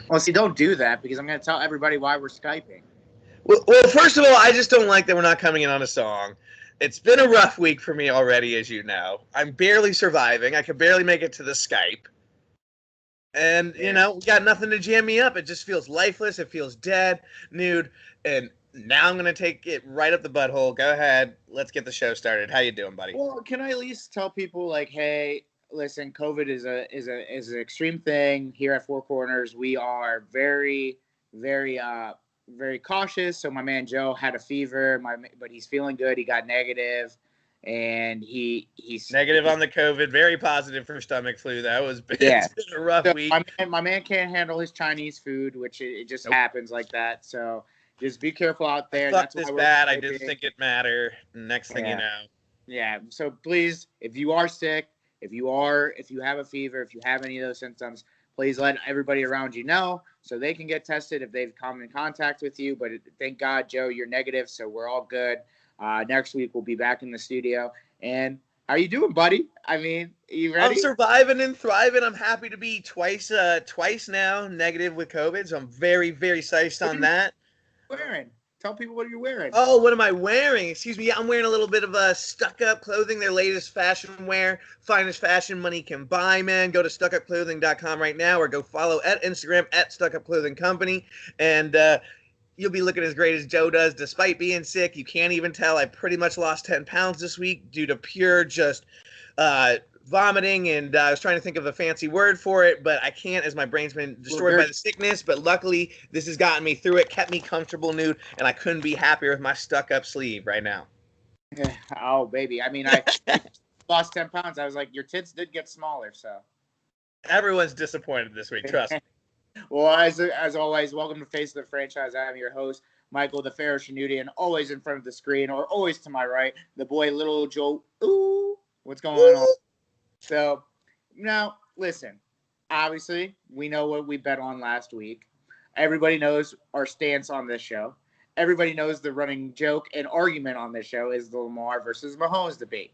Well, see, don't do that because I'm going to tell everybody why we're Skyping. Well, first of all, I just don't like that we're not coming in on a song. It's been a rough week for me already, as you know. I'm barely surviving. I could barely make it to the Skype. And, we got nothing to jam me up. It just feels lifeless. It feels dead, nude. And now I'm going to take it right up the butthole. Go ahead. Let's get the show started. How you doing, buddy? Well, can I at least tell people, like, hey, listen, COVID is an extreme thing here at Four Corners. We are very, very, very cautious. So my man Joe had a fever, but he's feeling good. He got negative, and he's negative on the COVID. Very positive for stomach flu. That was been, yeah. It's been a rough week. My man can't handle his Chinese food, which it just happens like that. So just be careful out there. That's this bad. I didn't think it mattered. Next thing you know. Yeah. So please, if you are sick, if you have a fever, if you have any of those symptoms, please let everybody around you know so they can get tested if they've come in contact with you. But thank God, Joe, you're negative, so we're all good. Next week we'll be back in the studio. And how you doing, buddy? I mean, are you ready? I'm surviving and thriving. I'm happy to be twice now negative with COVID, so I'm very, very psyched on that. Wearing? Tell people what you're wearing. Oh, what am I wearing? Excuse me. Yeah, I'm wearing a little bit of stuck-up clothing, their latest fashion wear. Finest fashion money can buy, man. Go to stuckupclothing.com right now or go follow at Instagram at stuckupclothingcompany. And you'll be looking as great as Joe does despite being sick. You can't even tell. I pretty much lost 10 pounds this week due to pure just vomiting, and I was trying to think of a fancy word for it, but I can't as my brain's been destroyed by the sickness. But luckily, this has gotten me through it, kept me comfortable, nude, and I couldn't be happier with my stuck-up sleeve right now. Oh, baby. I mean, I lost 10 pounds. I was like, your tits did get smaller, so. Everyone's disappointed this week, trust me. Well, as always, welcome to Face of the Franchise. I'm your host, Michael the Pharaoh Shanuti, and always in front of the screen, or always to my right, the boy, little Joe. Ooh, what's going on? So, now, listen, obviously, we know what we bet on last week. Everybody knows our stance on this show. Everybody knows the running joke and argument on this show is the Lamar versus Mahomes debate.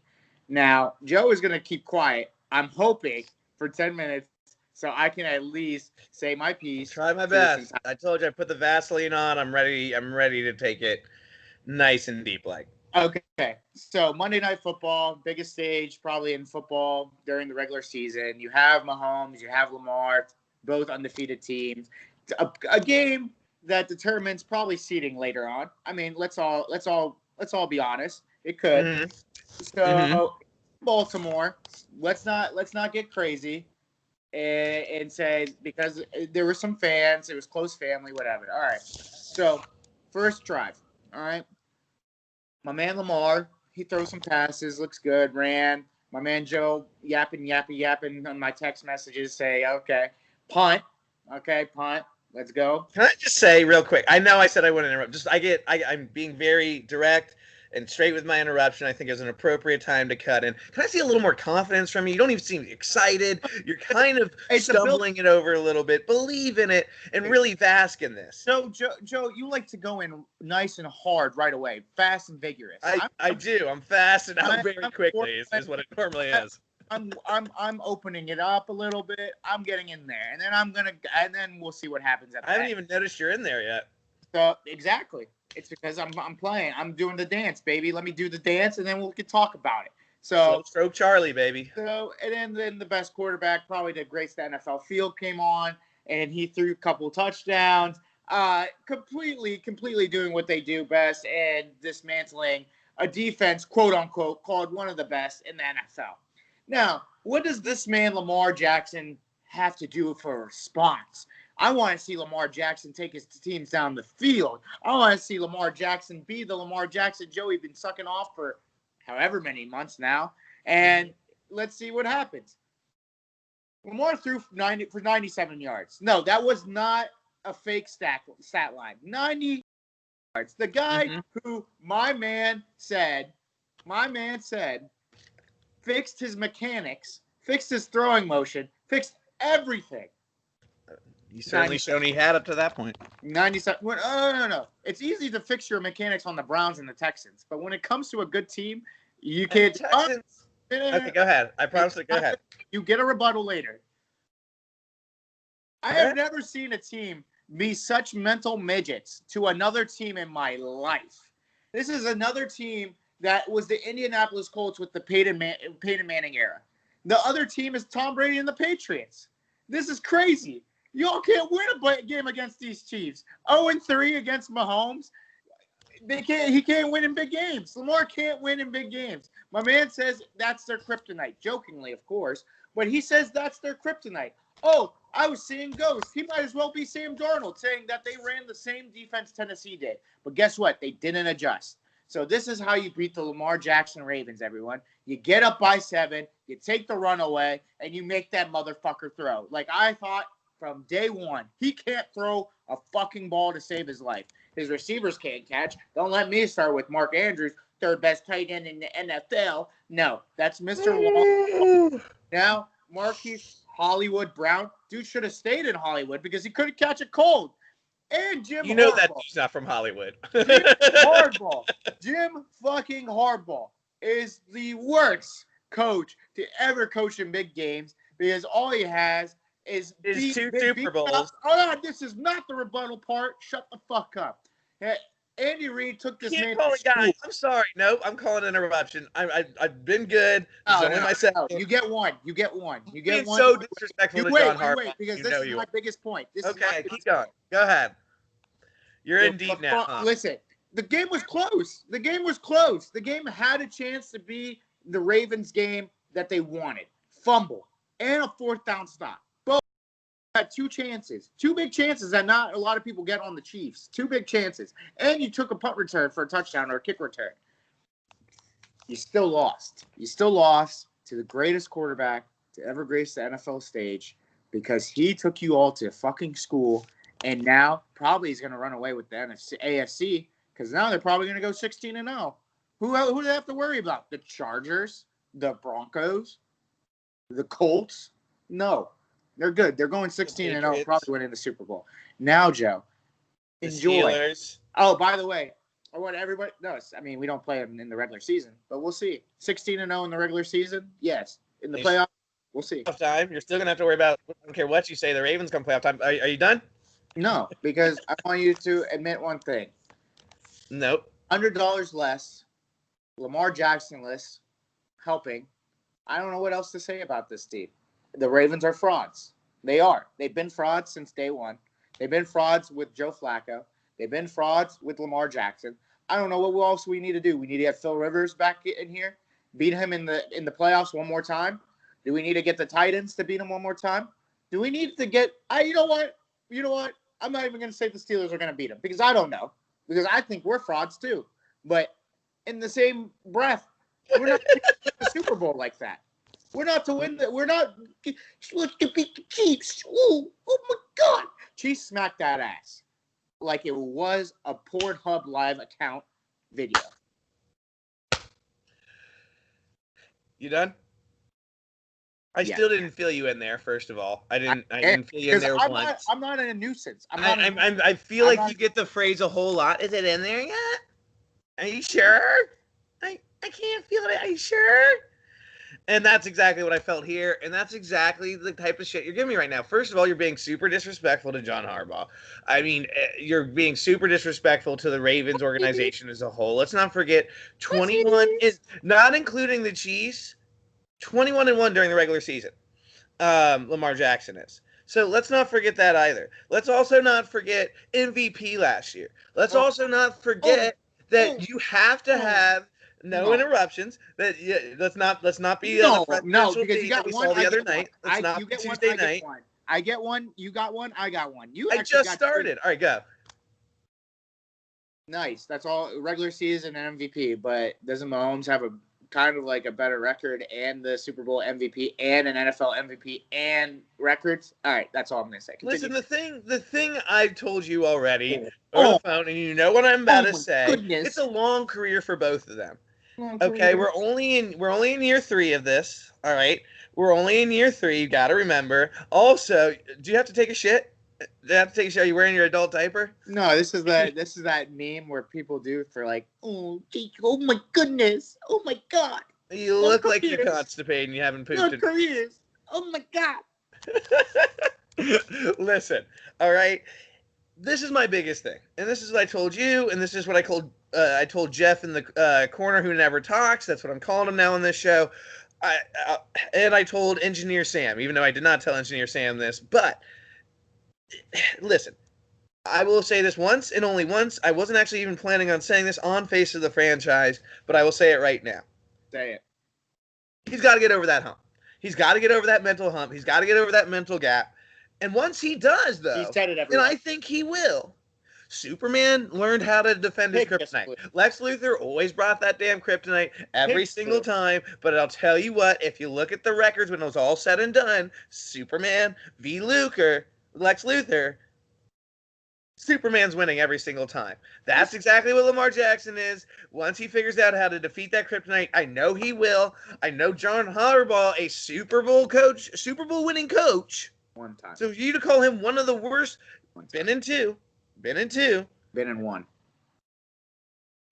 Now, Joe is going to keep quiet, I'm hoping, for 10 minutes so I can at least say my piece. Try my best. I told you I put the Vaseline on. I'm ready to take it nice and deep like. Okay, so Monday Night Football, biggest stage probably in football during the regular season. You have Mahomes, you have Lamar, both undefeated teams. A game that determines probably seeding later on. I mean, let's all be honest. It could. Mm-hmm. So Baltimore, let's not get crazy and say because there were some fans, it was close family, whatever. All right. So first drive. All right. My man Lamar, he throws some passes, looks good, ran. My man Joe yapping on my text messages, say, okay, punt. Okay, punt. Let's go. Can I just say real quick? I know I said I wouldn't interrupt. I'm being very direct and straight with my interruption. I think it was an appropriate time to cut in. Can I see a little more confidence from you? You don't even seem excited. You're kind of stumbling it over a little bit. Believe in it and really bask in this. So, Joe, you like to go in nice and hard right away, fast and vigorous. I do. I'm fast and out very quickly. Is what it normally is. I'm opening it up a little bit. I'm getting in there, and then we'll see what happens at the end. I haven't even noticed you're in there yet. So exactly, it's because I'm playing. I'm doing the dance, baby. Let me do the dance, and then we can talk about it. So stroke Charlie, baby. So and then the best quarterback, probably the grace the NFL field, came on, and he threw a couple touchdowns. Completely doing what they do best and dismantling a defense, quote unquote, called one of the best in the NFL. Now, what does this man Lamar Jackson have to do for a response? I want to see Lamar Jackson take his teams down the field. I want to see Lamar Jackson be the Lamar Jackson Joey's been sucking off for however many months now. And let's see what happens. Lamar threw for 97 yards. No, that was not a fake stat line. 90 yards. The guy who my man said fixed his mechanics, fixed his throwing motion, fixed everything. You certainly shown he had up to that point. 97. No. It's easy to fix your mechanics on the Browns and the Texans, but when it comes to a good team, you can't. Okay, go ahead. I promise to go ahead. You get a rebuttal later. I have never seen a team be such mental midgets to another team in my life. This is another team that was the Indianapolis Colts with the Peyton Manning era. The other team is Tom Brady and the Patriots. This is crazy. Y'all can't win a game against these Chiefs. 0-3 against Mahomes. He can't win in big games. Lamar can't win in big games. My man says that's their kryptonite, jokingly, of course, but he says that's their kryptonite. Oh, I was seeing ghosts. He might as well be Sam Darnold, saying that they ran the same defense Tennessee did. But guess what? They didn't adjust. So this is how you beat the Lamar Jackson Ravens, everyone. You get up by 7, you take the run away, and you make that motherfucker throw. Like I thought from day one, he can't throw a fucking ball to save his life. His receivers can't catch. Don't let me start with Mark Andrews, third best tight end in the NFL. No, that's Mr. Wall. Now, Marquise Hollywood Brown, dude should have stayed in Hollywood because he couldn't catch a cold. And Jim Harbaugh. You know that dude's not from Hollywood. Jim fucking Harbaugh is the worst coach to ever coach in big games because all he has is two Super Bowls. Oh, this is not the rebuttal part. Shut the fuck up. Andy Reid took this man to school. Guys. I'm sorry. Nope, I'm calling an interruption. I've been good. No. You get one. You get one. So disrespectful to John Harbaugh. Wait, because this is my biggest point. Okay, keep going. Go ahead. You're in deep now. Huh? Listen, the game was close. The game had a chance to be the Ravens game that they wanted. Fumble and a 4th down stop. Both had 2 chances. 2 big chances that not a lot of people get on the Chiefs. 2 big chances. And you took a punt return for a touchdown or a kick return. You still lost. You still lost to the greatest quarterback to ever grace the NFL stage because he took you all to fucking school. And now probably he's going to run away with the AFC because now they're probably going to go 16-0. Who do they have to worry about? The Chargers, the Broncos, the Colts? No, they're good. They're going 16-0, probably winning the Super Bowl. Now, Joe, enjoy. The Steelers. Oh, by the way, I want everybody knows. I mean, we don't play them in the regular season, but we'll see. 16-0 in the regular season? Yes. In the playoffs? We'll see. Time. You're still going to have to worry about, I don't care what you say, the Ravens come playoff time. Are you done? No, because I want you to admit one thing. Nope. $100 less, Lamar Jackson-less, helping. I don't know what else to say about this team. The Ravens are frauds. They are. They've been frauds since day one. They've been frauds with Joe Flacco. They've been frauds with Lamar Jackson. I don't know what else we need to do. We need to get Phil Rivers back in here, beat him in the playoffs one more time. Do we need to get the Titans to beat him one more time? Do we need to get you know what? I'm not even going to say the Steelers are going to beat them because I don't know. Because I think we're frauds too. But in the same breath, we're not going to win the Super Bowl like that. We're not to win the. We're not. Let's beat the Chiefs. Oh my God! Chiefs smacked that ass like it was a Pornhub live account video. You done? I still didn't feel you in there. First of all, I didn't feel you in there once. I'm not a nuisance. I feel like you get the phrase a whole lot. Is it in there yet? Are you sure? I can't feel it. Are you sure? And that's exactly what I felt here, and that's exactly the type of shit you're giving me right now. First of all, you're being super disrespectful to John Harbaugh. I mean, you're being super disrespectful to the Ravens organization as a whole. Let's not forget 21 is not including the Chiefs. 21-1 during the regular season. Lamar Jackson is. So let's not forget that either. Let's also not forget MVP last year. Let's also not forget that you have to have no interruptions. That let's not be no because you got we one saw the other night. Let's not be Tuesday night. I get one. You got one. I got one. I just started. All right, go. Nice. That's all. Regular season and MVP. But doesn't Mahomes have a kind of like a better record and the Super Bowl MVP and an NFL MVP and records? All right, that's all I'm gonna say. Continue. Listen, the thing I told you already on the phone, and you know what I'm about to say. Goodness. It's a long career for both of them. Okay, we're only in year 3 of this. All right, we're only in year 3. You got to remember. Also, do you have to take a shit? Do you have to take a shit? Are you wearing your adult diaper? No, this is that meme where people do for like, oh my goodness, oh my God. You look like you're constipated and you haven't pooped. No careers. Oh my God. Listen, all right. This is my biggest thing, and this is what I told you, and this is what I told Jeff in the corner who never talks. That's what I'm calling him now on this show. I, uh, and I told Engineer Sam, even though I did not tell Engineer Sam this. But listen, I will say this once and only once. I wasn't actually even planning on saying this on Face of the Franchise, but I will say it right now. Say it. He's got to get over that hump. He's got to get over that mental hump. He's got to get over that mental gap. And once he does, though, He said it, and everyone. I think he will, Superman learned how to defend his kryptonite. Lex Luthor always brought that damn kryptonite every single time. But I'll tell you what, if you look at the records when it was all said and done, Superman v. Lex Luthor, Superman's winning every single time. That's exactly what Lamar Jackson is. Once he figures out how to defeat that kryptonite, I know he will. I know John Harbaugh, a Super Bowl winning coach. One time. So you to call him one of the worst, been in two. Been in one.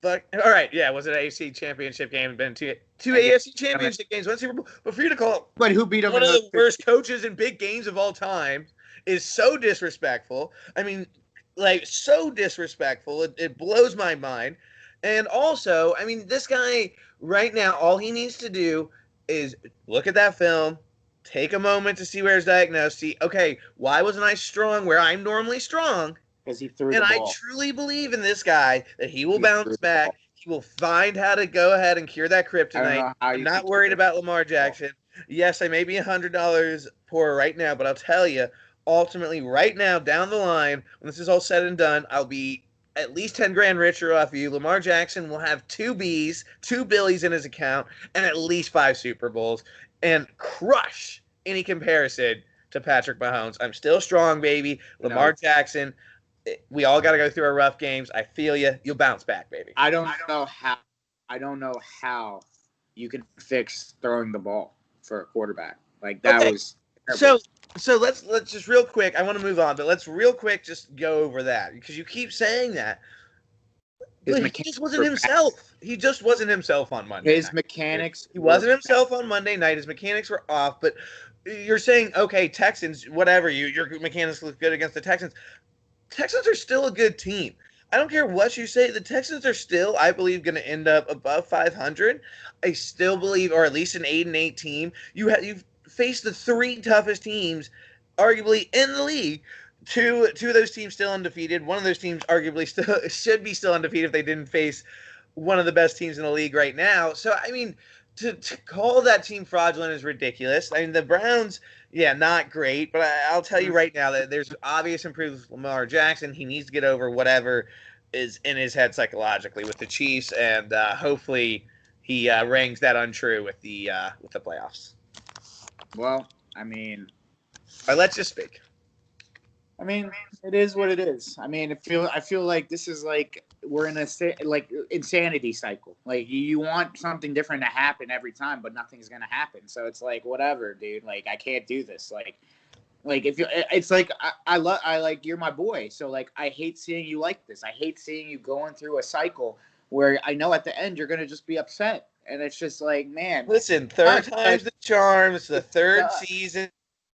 But all right, yeah, was it an AFC championship game? Been two AFC championship games, one Super Bowl. But for you to call But who beat him one of the worst coaches in big games of all time is so disrespectful. I mean, like, so disrespectful. It blows my mind. And also, I mean, this guy right now, all he needs to do is look at that film, take a moment to see where he's diagnosed. See, okay, why wasn't I strong where I'm normally strong? Because he threw and the ball. I truly believe in this guy that he will bounce back. He will find how to go ahead and cure that kryptonite. I'm not worried about Lamar Jackson. Yes, I may be $100 poorer right now, but I'll tell you, ultimately, right now, down the line, when this is all said and done, I'll be at least 10 grand richer off of you. Lamar Jackson will have 2 Billies in his account, and at least 5 Super Bowls, and crush any comparison to Patrick Mahomes. I'm still strong, baby. Lamar Jackson, we all got to go through our rough games. I feel you. You'll bounce back, baby. I don't know how you can fix throwing the ball for a quarterback. Like, that was terrible. So let's just real quick. I want to move on, but let's real quick just go over that because you keep saying that. He just wasn't himself. He just wasn't himself on Monday. His mechanics. He wasn't himself on Monday night. His mechanics were off. But you're saying, okay, Texans, whatever. Your mechanics look good against the Texans. Texans are still a good team. I don't care what you say. The Texans are still, I believe, going to end up above 500. I still believe, or at least an 8-8 team. You've faced the 3 toughest teams, arguably in the league. Two of those teams still undefeated. One of those teams arguably should be still undefeated if they didn't face one of the best teams in the league right now. So I mean, to call that team fraudulent is ridiculous. I mean, the Browns, yeah, not great, but I'll tell you right now that there's obvious improvements with Lamar Jackson. He needs to get over whatever is in his head psychologically with the Chiefs, and hopefully he rings that untrue with the playoffs. Well, I mean, let's just speak. I mean, it is what it is. I mean, I feel like this is like we're in a insanity cycle. Like, you want something different to happen every time, but nothing's gonna happen. So it's like, whatever, dude. Like, I can't do this. Like if you, it's like I like you're my boy. So like, I hate seeing you like this. I hate seeing you going through a cycle where I know at the end you're gonna just be upset, and it's just like, man. Listen, third time's the charm. It's the third season.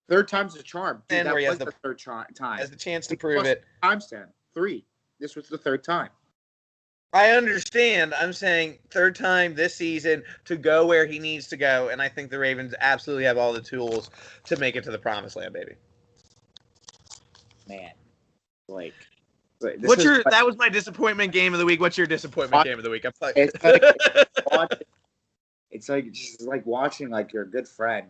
Third time's the charm. Dude, that was the third time. Has the chance to prove it. Times 10. 3. This was the third time. I understand. I'm saying third time this season to go where he needs to go, and I think the Ravens absolutely have all the tools to make it to the promised land, baby. Man. Like that was my disappointment game of the week. What's your disappointment game of the week? It's like just like watching like your good friend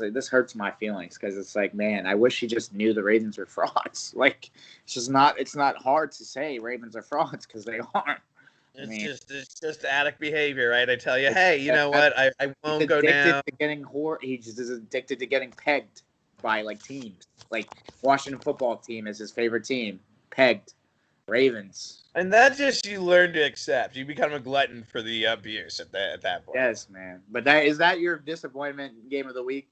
like, this hurts my feelings because it's like, man, I wish he just knew the Ravens were frauds. Like, it's not hard to say Ravens are frauds because they aren't. It's just addict behavior, right? I tell you, hey, you know what? I won't go down. He just is addicted to getting pegged by like teams. Like, Washington football team is his favorite team. Pegged. Ravens. And that you learn to accept. You become a glutton for the abuse at that point. Yes, man. But is that your disappointment game of the week?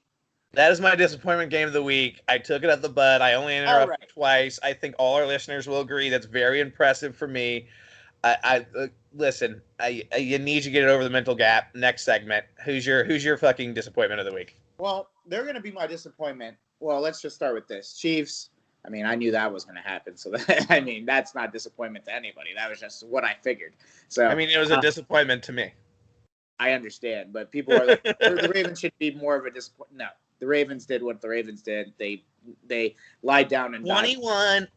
That is my disappointment game of the week. I took it at the bud. I only interrupted twice. I think all our listeners will agree that's very impressive for me. Listen. I need to get it over the mental gap. Next segment. Who's your fucking disappointment of the week? Well, they're going to be my disappointment Well, let's just start with this. Chiefs. I mean, I knew that was going to happen. So, that's not disappointment to anybody. That was just what I figured. So, I mean, it was a disappointment to me. I understand, but people are like, the Ravens should be more of a disappointment. No, the Ravens did what the Ravens did. They lied down and 21-1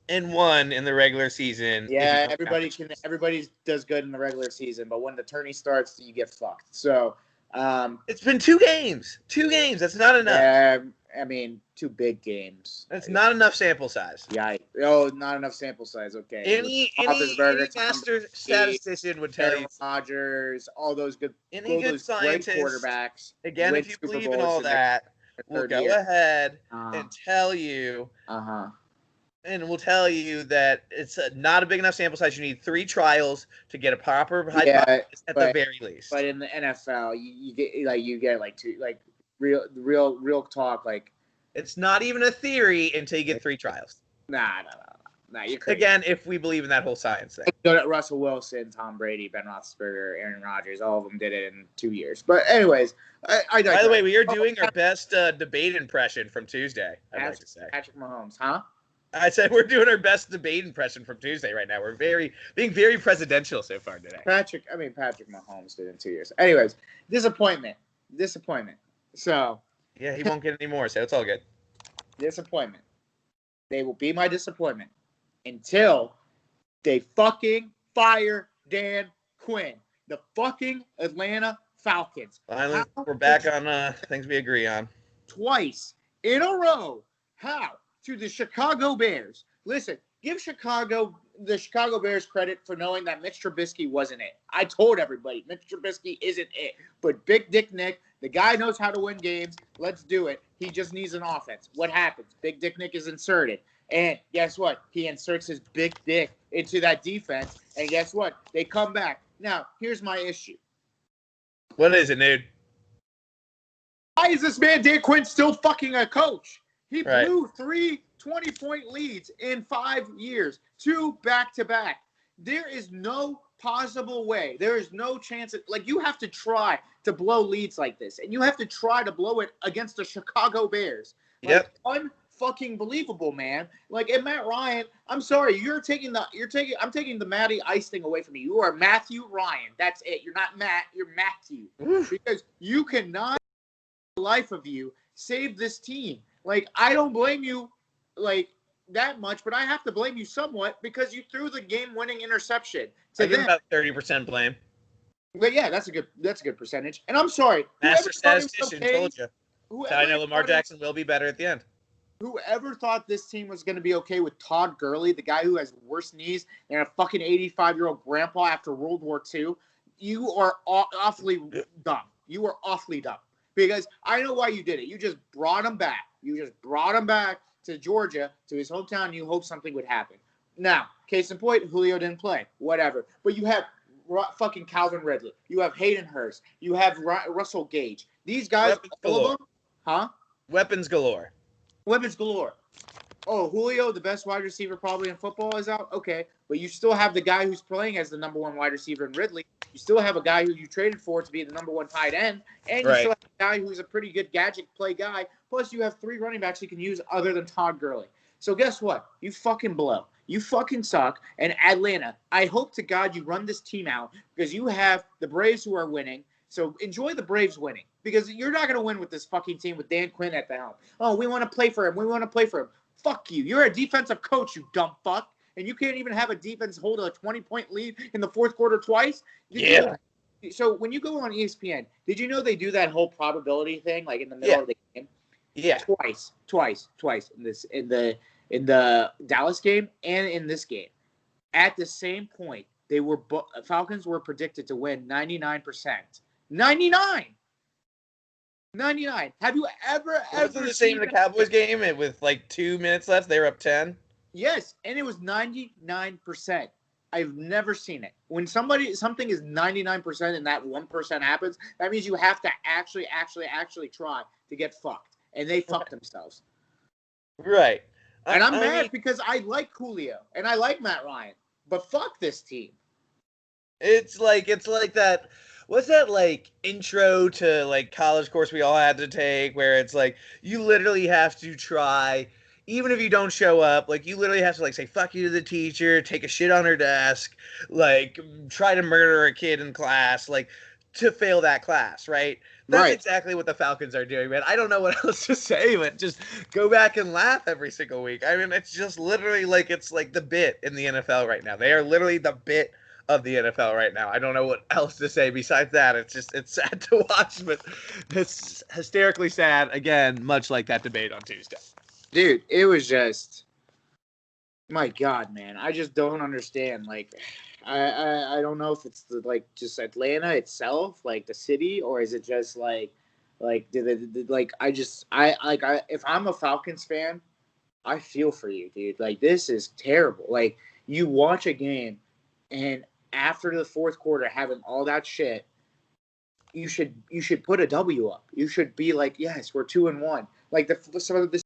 in the regular season. Yeah, everybody does good in the regular season, but when the tourney starts, you get fucked. So, it's been 2 games. 2 games. That's not enough. Yeah, I mean, 2 big games. That's not enough sample size. Yeah. Oh, not enough sample size. Okay. Any master statistician would tell you. Rodgers, all those good, any good scientist, great quarterbacks. Again, if you believe in all that, we'll go ahead and tell you. And we'll tell you that it's not a big enough sample size. You need 3 trials to get a proper hypothesis at the very least. But in the NFL, you get like 2, like real talk. Like, it's not even a theory until you get 3 trials. Nah, you're crazy. Again, if we believe in that whole science thing. Russell Wilson, Tom Brady, Ben Roethlisberger, Aaron Rodgers, all of them did it in 2 years. But anyways, I by the way, we are doing our best debate impression from Tuesday. I'd like to say Patrick Mahomes, huh? I said we're doing our best debate impression from Tuesday right now. We're being very presidential so far today. Patrick Mahomes did in 2 years. Anyways, disappointment. So yeah, he won't get any more, so it's all good. Disappointment. They will be my disappointment until they fucking fire Dan Quinn. The fucking Atlanta Falcons. Finally, we're back on things we agree on. Twice in a row. How? To the Chicago Bears. Listen, give the Chicago Bears credit for knowing that Mitch Trubisky wasn't it. I told everybody Mitch Trubisky isn't it. But Big Dick Nick, the guy knows how to win games. Let's do it. He just needs an offense. What happens? Big Dick Nick is inserted. And guess what? He inserts his big dick into that defense. And guess what? They come back. Now, here's my issue. What is it, dude? Why is this man Dan Quinn still fucking a coach? He blew 3 20-point leads in 5 years, 2 back-to-back. There is no possible way. There is no chance. You have to try to blow leads like this, and you have to try to blow it against the Chicago Bears. Unfucking believable, man. And Matt Ryan, I'm sorry, I'm taking the Matty Ice thing away from you. You are Matthew Ryan. That's it. You're not Matt. You're Matthew. Because you cannot, the life of you, save this team. I don't blame you, that much, but I have to blame you somewhat because you threw the game-winning interception. I give about 30% blame. But yeah, that's a good percentage. And I'm sorry, master statistician told you. I know Lamar Jackson will be better at the end. Whoever thought this team was going to be okay with Todd Gurley, the guy who has worse knees than a fucking 85-year-old grandpa after World War II, you are awfully dumb. You are awfully dumb. Because I know why you did it. You just brought him back. To Georgia, to his hometown. You hope something would happen. Now, case in point, Julio didn't play. Whatever. But you have fucking Calvin Ridley. You have Hayden Hurst. You have Russell Gage. These guys, all of them, huh? Weapons galore. Oh, Julio, the best wide receiver probably in football, is out? Okay. But you still have the guy who's playing as the number 1 wide receiver in Ridley. You still have a guy who you traded for to be the number 1 tight end. And you still have a guy who's a pretty good gadget play guy. Plus, you have 3 running backs you can use other than Todd Gurley. So guess what? You fucking blow. You fucking suck. And Atlanta, I hope to God you run this team out because you have the Braves who are winning. So enjoy the Braves winning because you're not going to win with this fucking team with Dan Quinn at the helm. Oh, we want to play for him. Fuck you. You're a defensive coach, you dumb fuck. And you can't even have a defense hold a 20-point lead in the fourth quarter twice? Yeah. So when you go on ESPN, did you know they do that whole probability thing in the middle of the game? Yeah. Twice in the Dallas game and in this game. At the same point, Falcons were predicted to win 99%. 99. Have you ever Wasn't the same in the Cowboys game with 2 minutes left? They were up 10. Yes, and it was 99%. I've never seen it. When something is 99% and that 1% happens, that means you have to actually try to get fucked. And they fucked themselves. Right. And I'm mad because I like Julio and I like Matt Ryan. But fuck this team. It's like that. what's that like intro to like college course we all had to take where it's like you literally have to try even if you don't show up, like you literally have to like say fuck you to the teacher, take a shit on her desk, like try to murder a kid in class, like to fail that class, right? That's Right. exactly what the Falcons are doing, man. I don't know what else to say, but just go back and laugh every single week. I mean, it's just literally like it's like the bit in the NFL right now. They are literally the bit of the NFL right now. I don't know what else to say besides that. It's sad to watch, but it's hysterically sad. Again, much like that debate on Tuesday. Dude, it was just my God, man. I just don't understand. Like I don't know if it's like just Atlanta itself, like the city, or is it just like like I if I'm a Falcons fan, I feel for you, dude. Like this is terrible. Like you watch a game and after the fourth quarter having all that shit, you should put a W up. You should be like, yes, we're 2-1. Like some of this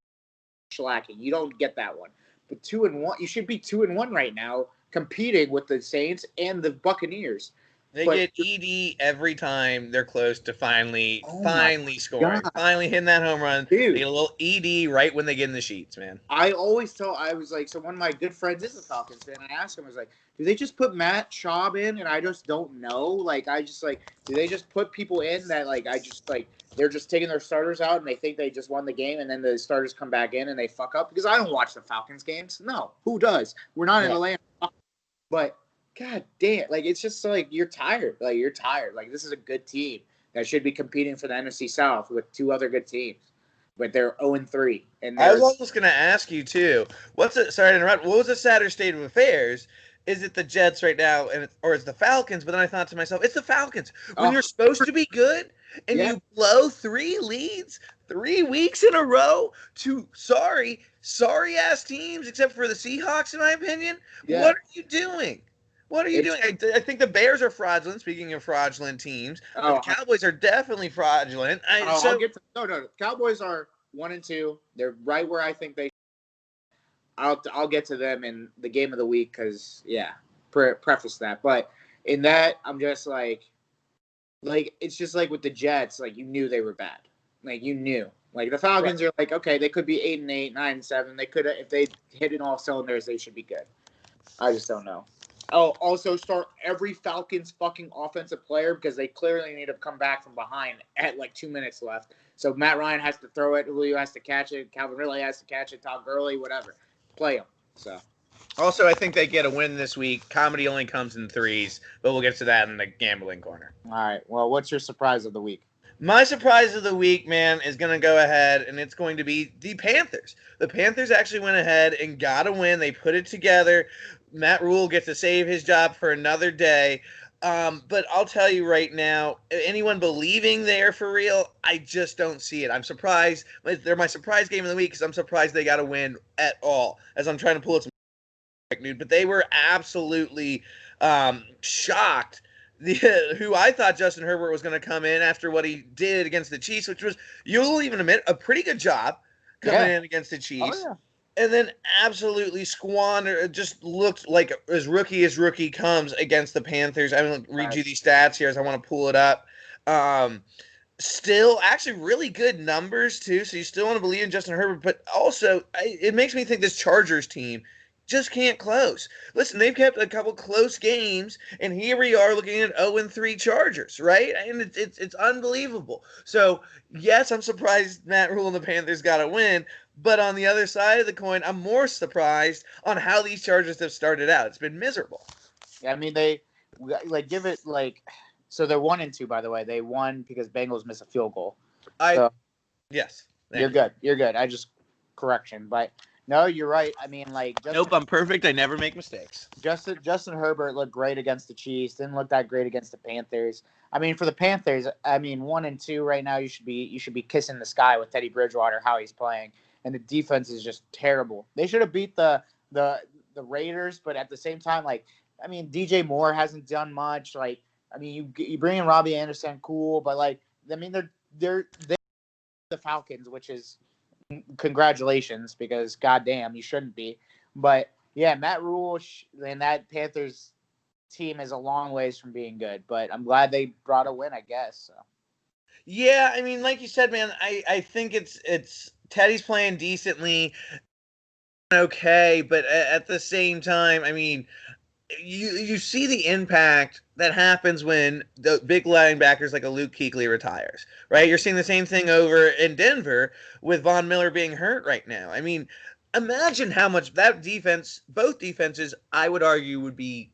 shellacking. You don't get that one. But 2-1, you should be 2-1 right now, competing with the Saints and the Buccaneers. They But get ED every time they're close to finally oh my scoring, God, finally hitting that home run. They dude. get a little ED right when they get in the sheets, man. I always tell, I was like, so one of my good friends is a Falcons fan. I asked him, I was like, do they just put Matt Schaub in? And I just don't know. Like, I just like, do they just put people in that, like, I just like, they're just taking their starters out and they think they just won the game and then the starters come back in and they fuck up? Because I don't watch the Falcons games. No, who does? We're not in Atlanta. But, God damn, like, it's just like, you're tired. Like, you're tired. Like, this is a good team that should be competing for the NFC South with two other good teams. But they're 0-3. And I they're was almost going to ask you too. Sorry to interrupt. What was the sadder state of affairs? Is it the Jets right now, or is the Falcons? But then I thought to myself, it's the Falcons. When you're supposed to be good and yeah. you blow 3 leads 3 weeks in a row to sorry ass teams, except for the Seahawks, in my opinion. Yeah. What are you doing? What are you doing? I think the Bears are fraudulent. Speaking of fraudulent teams, the Cowboys are definitely fraudulent. I'll get to no. Cowboys are 1-2. They're right where I think they. I'll get to them in the game of the week because preface that. But in that, I'm just like it's just like with the Jets. Like you knew they were bad. Like you knew. Like the Falcons are like okay, they could be 8-8, 9-7. They could if they hit in all cylinders, they should be good. I just don't know. Oh, also start every Falcons fucking offensive player because they clearly need to come back from behind at like 2 minutes left. So Matt Ryan has to throw it, Julio has to catch it, Calvin Ridley has to catch it, Todd Gurley, whatever. Play them. So. Also, I think they get a win this week. Comedy only comes in threes, but we'll get to that in the gambling corner. All right. Well, what's your surprise of the week? My surprise of the week, man, is going to go ahead, and it's going to be the Panthers. The Panthers actually went ahead and got a win. They put it together. Matt Rule gets to save his job for another day. But I'll tell you right now, anyone believing they're for real, I just don't see it. I'm surprised. They're my surprise game of the week because I'm surprised they got a win at all, as I'm trying to pull it some news. But they were absolutely shocked. Who I thought Justin Herbert was going to come in after what he did against the Chiefs, which was, you'll even admit, a pretty good job coming in against the Chiefs. Oh, and then absolutely squandered. Just looked like as rookie comes against the Panthers. I'm going to read you these stats here as I want to pull it up. Still, actually, really good numbers too. So you still want to believe in Justin Herbert, but also it makes me think this Chargers team just can't close. Listen, they've kept a couple close games, and here we are looking at 0-3 Chargers, right? And it's unbelievable. So yes, I'm surprised Matt Rule and the Panthers got a win. But on the other side of the coin, I'm more surprised on how these Chargers have started out. It's been miserable. Yeah, I mean, they give it so they're 1-2, by the way. They won because Bengals missed a field goal. Yes. You're good. You're good. I just correction. But no, you're right. I mean, nope, I'm perfect. I never make mistakes. Justin Herbert looked great against the Chiefs. Didn't look that great against the Panthers. I mean, for the Panthers, 1-2 right now. You should be kissing the sky with Teddy Bridgewater, how he's playing. And the defense is just terrible. They should have beat the Raiders, but at the same time, DJ Moore hasn't done much. You bring in Robbie Anderson, cool, but they're the Falcons, which is congratulations because goddamn, you shouldn't be. But yeah, Matt Rule and that Panthers team is a long ways from being good, but I'm glad they brought a win, I guess. So. Yeah, I mean, like you said, man, I think it's Teddy's playing decently, okay, but at the same time, I mean, you see the impact that happens when the big linebackers like a Luke Kuechly retires, right? You're seeing the same thing over in Denver with Von Miller being hurt right now. I mean, imagine how much that defense, both defenses, I would argue would be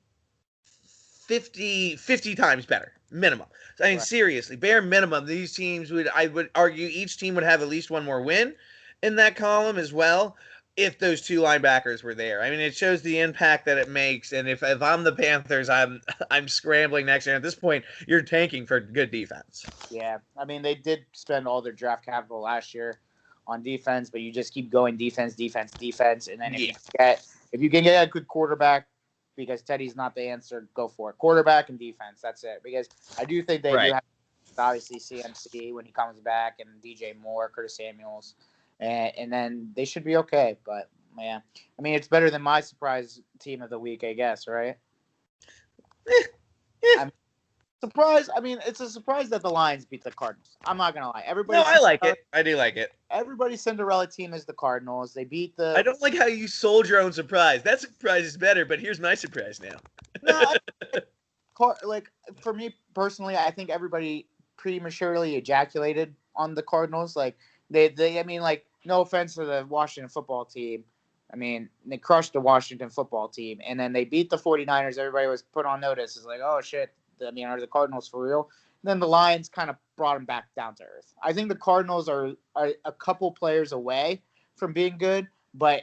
50 times better minimum. I mean, Right. seriously, bare minimum, these teams I would argue each team would have at least one more win in that column as well if those two linebackers were there. I mean, it shows the impact that it makes. And if I'm the Panthers, I'm scrambling next year. At this point, you're tanking for good defense. Yeah, I mean they did spend all their draft capital last year on defense, but you just keep going defense, defense, defense, and then Yeah. if you can get a good quarterback, because Teddy's not the answer, go for it. Quarterback and defense, that's it. Because I do think they do have obviously CMC when he comes back, and DJ Moore, Curtis Samuels, and then they should be okay. But yeah, I mean it's better than my surprise team of the week, I guess, right? Yeah. Surprise! I mean, it's a surprise that the Lions beat the Cardinals. I'm not gonna lie. No, I like it. I do like it. Everybody's Cinderella team is the Cardinals. They beat the. I don't like how you sold your own surprise. That surprise is better, but here's my surprise now. No, like for me personally, I think everybody prematurely ejaculated on the Cardinals. Like I mean, like no offense to the Washington football team. I mean, they crushed the Washington football team, and then they beat the 49ers. Everybody was put on notice. It's like, oh shit. I mean, are the Cardinals for real? And then the Lions kind of brought them back down to earth. I think the Cardinals are a couple players away from being good, but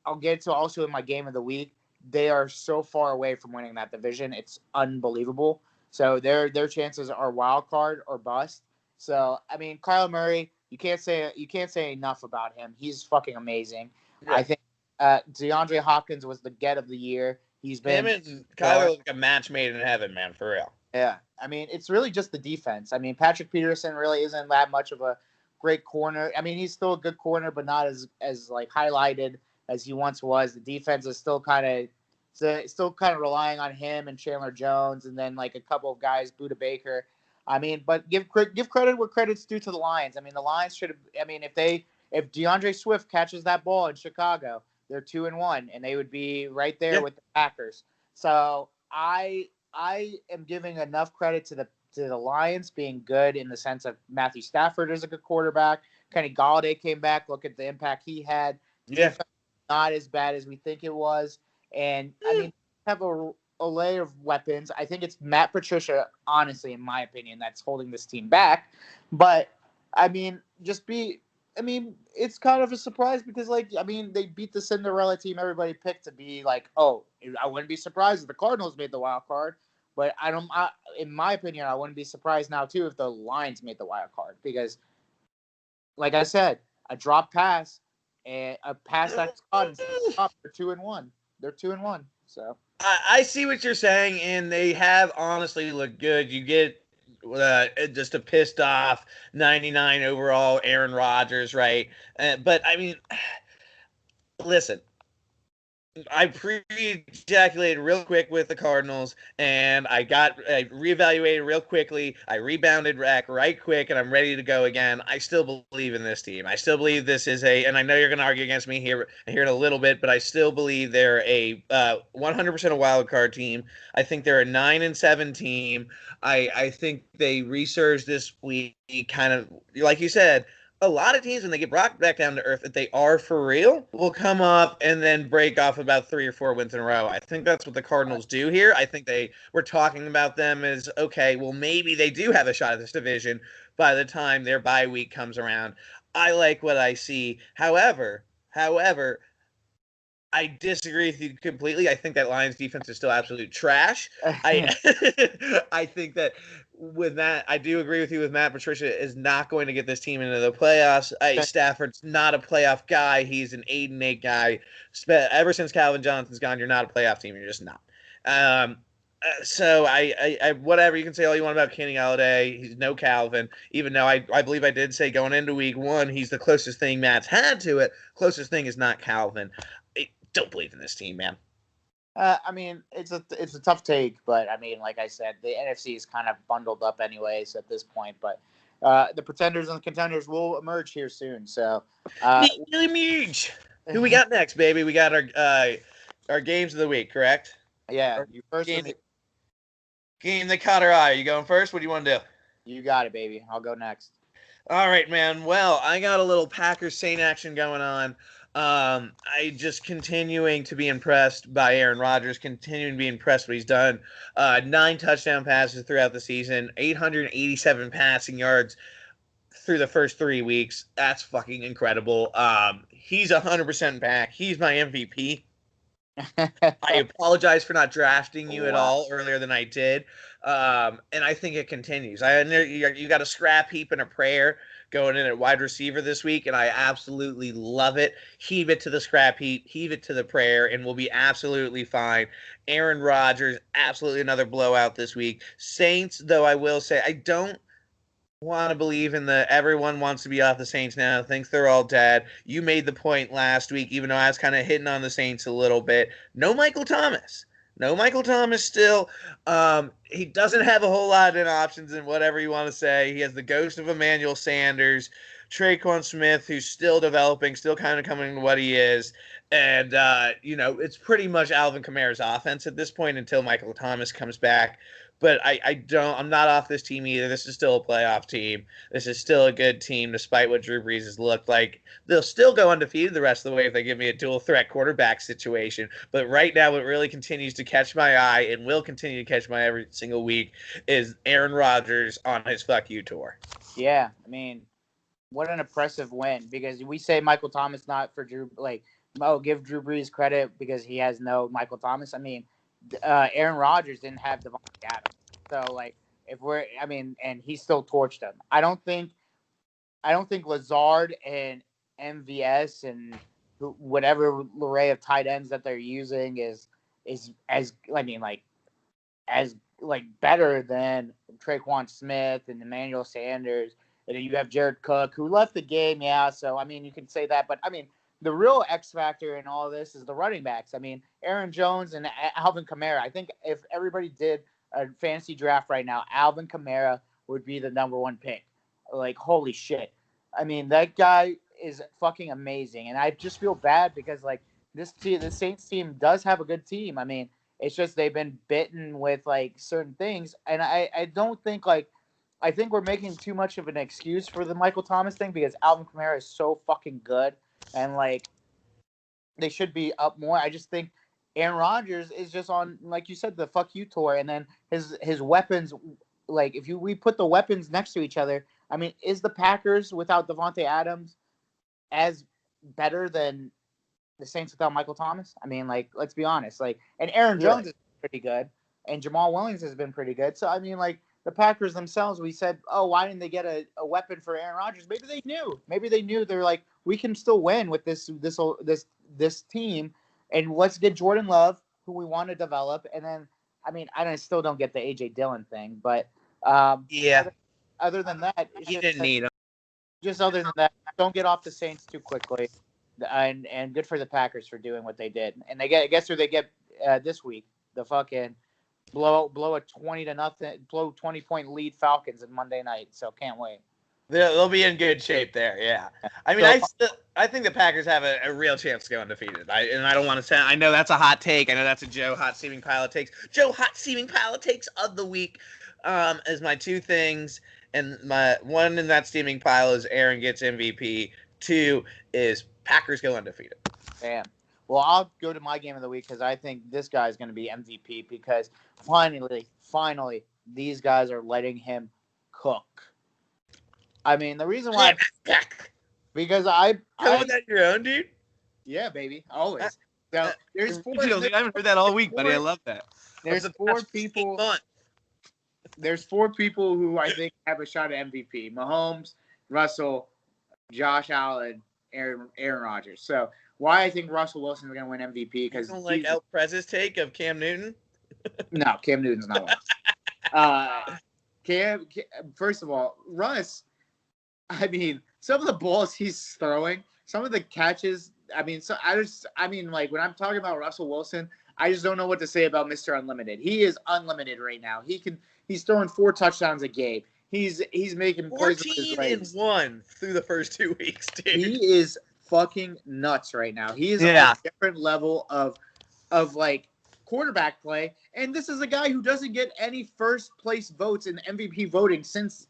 I'll get to also in my game of the week. They are so far away from winning that division. It's unbelievable. So their chances are wild card or bust. So I mean, Kyler Murray, you can't say enough about him. He's fucking amazing. Yeah. I think DeAndre Hopkins was the get of the year. He's been him and Kyler like a match made in heaven, man, for real. Yeah, I mean, it's really just the defense. I mean, Patrick Peterson really isn't that much of a great corner. I mean, he's still a good corner, but not as like highlighted as he once was. The defense is still kind of relying on him and Chandler Jones, and then like a couple of guys, Budda Baker. I mean, but give credit where credit's due to the Lions. I mean, the Lions should have. I mean, if DeAndre Swift catches that ball in Chicago, they're 2-1, and they would be right there with the Packers. So I am giving enough credit to the Lions being good in the sense of Matthew Stafford is a good quarterback. Kenny Golladay came back. Look at the impact he had. Yeah, not as bad as we think it was. And I mean, have a array of weapons. I think it's Matt Patricia, honestly, in my opinion, that's holding this team back. But I mean, it's kind of a surprise because, like, I mean, they beat the Cinderella team everybody picked to be like, oh, I wouldn't be surprised if the Cardinals made the wild card. But in my opinion, I wouldn't be surprised now, too, if the Lions made the wild card. Because, like I said, a drop pass and a pass that's caught, they're 2-1. They're 2-1. So I see what you're saying, and they have honestly looked good. You get just a pissed off 99 overall Aaron Rodgers, right? But I mean, listen, I pre-ejaculated real quick with the Cardinals, and I reevaluated real quickly. I rebounded back right quick, and I'm ready to go again. I still believe in this team. I still believe this is and I know you're going to argue against me here in a little bit, but I still believe they're a 100% a wild card team. I think they're a 9-7 team. I think they resurged this week, kind of like you said. A lot of teams, when they get brought back down to earth, if they are for real, will come up and then break off about 3 or 4 wins in a row. I think that's what the Cardinals do here. I think we're talking about them as, okay, well, maybe they do have a shot at this division by the time their bye week comes around. I like what I see. However, I disagree with you completely. I think that Lions defense is still absolute trash. I think that with that, I do agree with you with Matt Patricia is not going to get this team into the playoffs. Stafford's not a playoff guy. He's an 8-8 guy. Ever since Calvin Johnson's gone, you're not a playoff team. You're just not. So I whatever, you can say all you want about Kenny Golladay. He's no Calvin, even though I believe I did say going into week 1, he's the closest thing Matt's had to it. Closest thing is not Calvin. I don't believe in this team, man. I mean, it's a tough take, but I mean, like I said, the NFC is kind of bundled up anyways at this point. But the pretenders and the contenders will emerge here soon. So, uh, Who we got next, baby? We got our games of the week, correct? yeah, Or you first for game, me. game that caught our eye. You going first? What do you want to do? You got it, baby. I'll go next. All right, man. Well, I got a little Packers Saint action going on. I just continuing to be impressed by Aaron Rodgers, continuing to be impressed what he's done. 9 touchdown passes throughout the season, 887 passing yards through the first 3 weeks. That's fucking incredible. He's 100% back. He's my MVP. I apologize for not drafting you at Wow. all earlier than I did. And I think it continues. You got a scrap heap and a prayer going in at wide receiver this week, and I absolutely love it. Heave it to the scrap heap, heave it to the prayer, and we'll be absolutely fine. Aaron Rodgers, absolutely another blowout this week. Saints, though, I will say, I don't want to believe in the everyone wants to be off the Saints now, thinks they're all dead. You made the point last week, even though I was kind of hitting on the Saints a little bit. No Michael Thomas. No Michael Thomas still. He doesn't have a whole lot of options in whatever you want to say. He has the ghost of Emmanuel Sanders, Traquan Smith, who's still developing, still kind of coming to what he is. And, it's pretty much Alvin Kamara's offense at this point until Michael Thomas comes back. But I'm not off this team either. This is still a playoff team. This is still a good team, despite what Drew Brees has looked like. They'll still go undefeated the rest of the way if they give me a dual threat quarterback situation. But right now, what really continues to catch my eye and will continue to catch my eye every single week is Aaron Rodgers on his fuck you tour. Yeah, I mean, what an impressive win, because we say Michael Thomas not for Drew, give Drew Brees credit because he has no Michael Thomas. I mean, Aaron Rodgers didn't have Devontae Adams, so and he still torched them. I don't think Lazard and MVS and whatever array of tight ends that they're using is as as better than Traquan Smith and Emmanuel Sanders. And then you have Jared Cook, who left the game. Yeah, so I mean, you can say that, but I mean, the real X factor in all this is the running backs. I mean, Aaron Jones and Alvin Kamara. I think if everybody did a fantasy draft right now, Alvin Kamara would be the number one pick. Like, holy shit. I mean, that guy is fucking amazing, and I just feel bad because the Saints team does have a good team. I mean, it's just they've been bitten with certain things, and I don't think I think we're making too much of an excuse for the Michael Thomas thing because Alvin Kamara is so fucking good, and they should be up more. I just think Aaron Rodgers is just on, like you said, the fuck you tour, and then his weapons. If we put the weapons next to each other, I mean, is the Packers without Devontae Adams as better than the Saints without Michael Thomas? I mean, let's be honest. And Aaron Jones is pretty good, and Jamal Williams has been pretty good. So I mean, the Packers themselves, we said, oh, why didn't they get a weapon for Aaron Rodgers? Maybe they knew. Maybe they knew. They're like, we can still win with this team, and let's get Jordan Love, who we want to develop, and then I mean, I still don't get the AJ Dillon thing, but Yeah. Other than that, He didn't need him. just other than that, don't get off the Saints too quickly, and good for the Packers for doing what they did. And guess who they get this week? The fucking blow a 20-point lead Falcons in Monday night. So can't wait. They'll be in good shape there. Yeah. I mean, I think the Packers have a real chance to go undefeated. I don't want to say. I know that's a hot take. I know that's a Joe hot steaming pile of takes. Joe hot steaming pile of takes of the week. As my two things, and my one in that steaming pile is Aaron gets MVP. 2 is Packers go undefeated. Damn. Well, I'll go to my game of the week because I think this guy is going to be MVP because finally, these guys are letting him cook. I mean, the reason why because I with that your own, dude. Yeah, baby, always. So there's four. I haven't heard that all week, buddy. I love that. There's 4 people. There's 4 people who I think have a shot at MVP: Mahomes, Russell, Josh Allen, Aaron Rodgers. So why I think Russell Wilson is going to win MVP? Because you don't like El Prez's take of Cam Newton? No, Cam Newton's not one. Cam, first of all, Russ. I mean, some of the balls he's throwing, some of the catches like when I'm talking about Russell Wilson, I just don't know what to say about Mr. Unlimited. He is unlimited right now. He's throwing 4 touchdowns a game. He's making plays with his 14 and legs. 1 through the first 2 weeks, dude. He is fucking nuts right now. He is on a different level of like quarterback play. And this is a guy who doesn't get any first place votes in MVP voting since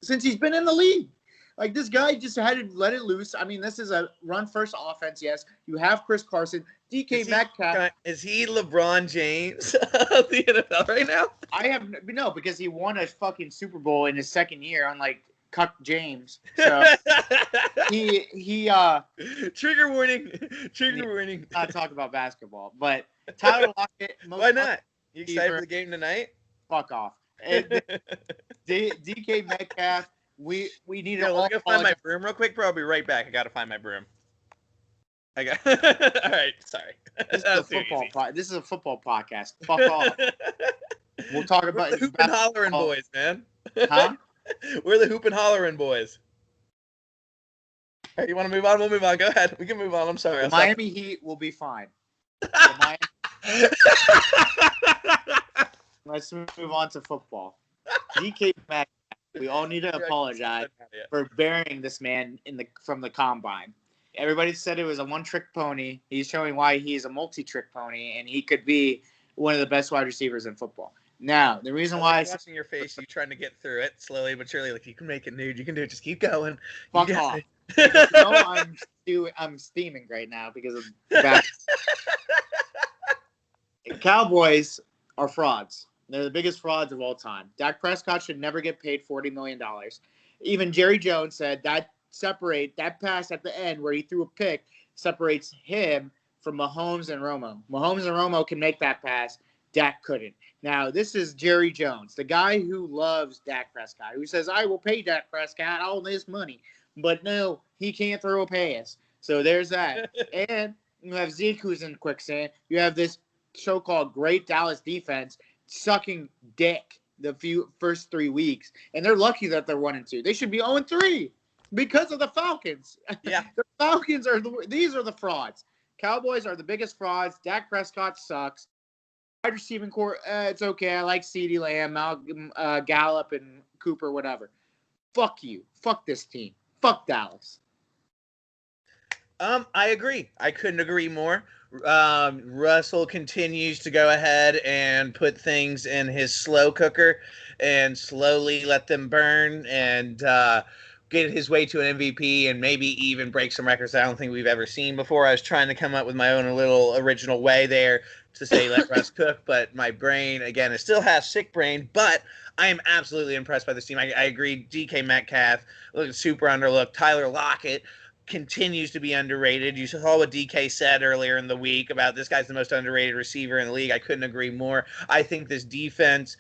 he's been in the league. Like, this guy just had to let it loose. I mean, this is a run-first offense, yes. You have Chris Carson. DK Metcalf. Is he LeBron James of the NFL right now? No, because he won a fucking Super Bowl in his second year, unlike Cuck James. So, he Trigger warning. Trigger warning. Not talk about basketball, but Tyler Lockett. Why not? You excited for the game tonight? Fuck off. DK Metcalf. We need to. Let me go find my broom real quick, bro. I'll be right back. I gotta find my broom. All right, sorry. This is a football podcast. Fuck off. We'll talk about the hoop and hollering boys, man. Huh? We're the hoop and hollering boys. All right, you want to move on? We'll move on. Go ahead. We can move on. I'm sorry. Miami Heat will be fine. Let's move on to football. DK Metcalf. We all need to apologize for burying this man from the combine. Everybody said it was a one-trick pony. He's showing why he's a multi-trick pony, and he could be one of the best wide receivers in football. Now, the reason why I'm watching your face, you trying to get through it slowly but surely. Like, you can make it, dude. You can do it. Just keep going. Fuck off. I'm steaming right now because of that. Cowboys are frauds. They're the biggest frauds of all time. Dak Prescott should never get paid $40 million. Even Jerry Jones said that pass at the end where he threw a pick separates him from Mahomes and Romo. Mahomes and Romo can make that pass. Dak couldn't. Now, this is Jerry Jones, the guy who loves Dak Prescott, who says, I will pay Dak Prescott all this money. But no, he can't throw a pass. So there's that. And you have Zeke, who's in quicksand. You have this so-called great Dallas defense sucking dick the first 3 weeks, and they're lucky that they're 1-2. They should be 0-3 because of the Falcons. Yeah, the Falcons these are the frauds. Cowboys are the biggest frauds. Dak Prescott sucks. Wide receiving core, it's okay. I like CeeDee Lamb, Malcolm, Gallup, and Cooper, whatever. Fuck you. Fuck this team. Fuck Dallas. I agree. I couldn't agree more. Russell continues to go ahead and put things in his slow cooker and slowly let them burn and get his way to an MVP and maybe even break some records I don't think we've ever seen before. I was trying to come up with my own little original way there to say let Russ cook, but my brain, again, it still has sick brain, but I am absolutely impressed by this team. I agree. DK Metcalf, super underlooked. Tyler Lockett continues to be underrated. You saw what DK said earlier in the week about this guy's the most underrated receiver in the league. I couldn't agree more. I think this defense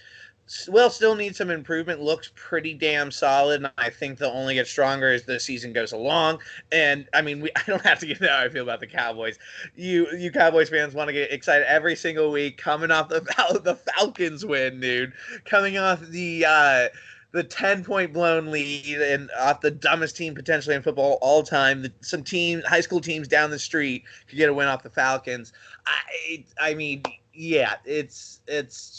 still needs some improvement. Looks pretty damn solid, and I think they'll only get stronger as the season goes along. And I mean, I don't have to get how I feel about the Cowboys. You Cowboys fans want to get excited every single week, coming off the Falcons win, dude. Coming off the 10-point blown lead and off the dumbest team potentially in football all time. Some high school teams down the street could get a win off the Falcons. I mean, yeah, it's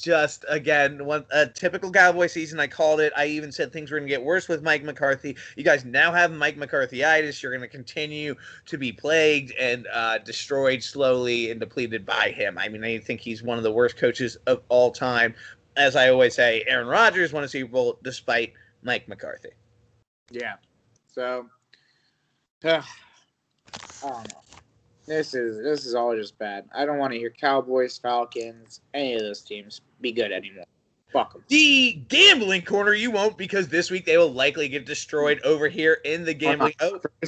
just, again, a typical Cowboy season. I called it. I even said things were going to get worse with Mike McCarthy. You guys now have Mike McCarthy-itis. You're going to continue to be plagued and destroyed slowly and depleted by him. I mean, I think he's one of the worst coaches of all time. As I always say, Aaron Rodgers won a Super Bowl despite Mike McCarthy. Yeah. So, I don't know. This is all just bad. I don't want to hear Cowboys, Falcons, any of those teams be good anymore. Fuck them. The gambling corner, you won't, because this week they will likely get destroyed over here in the gambling.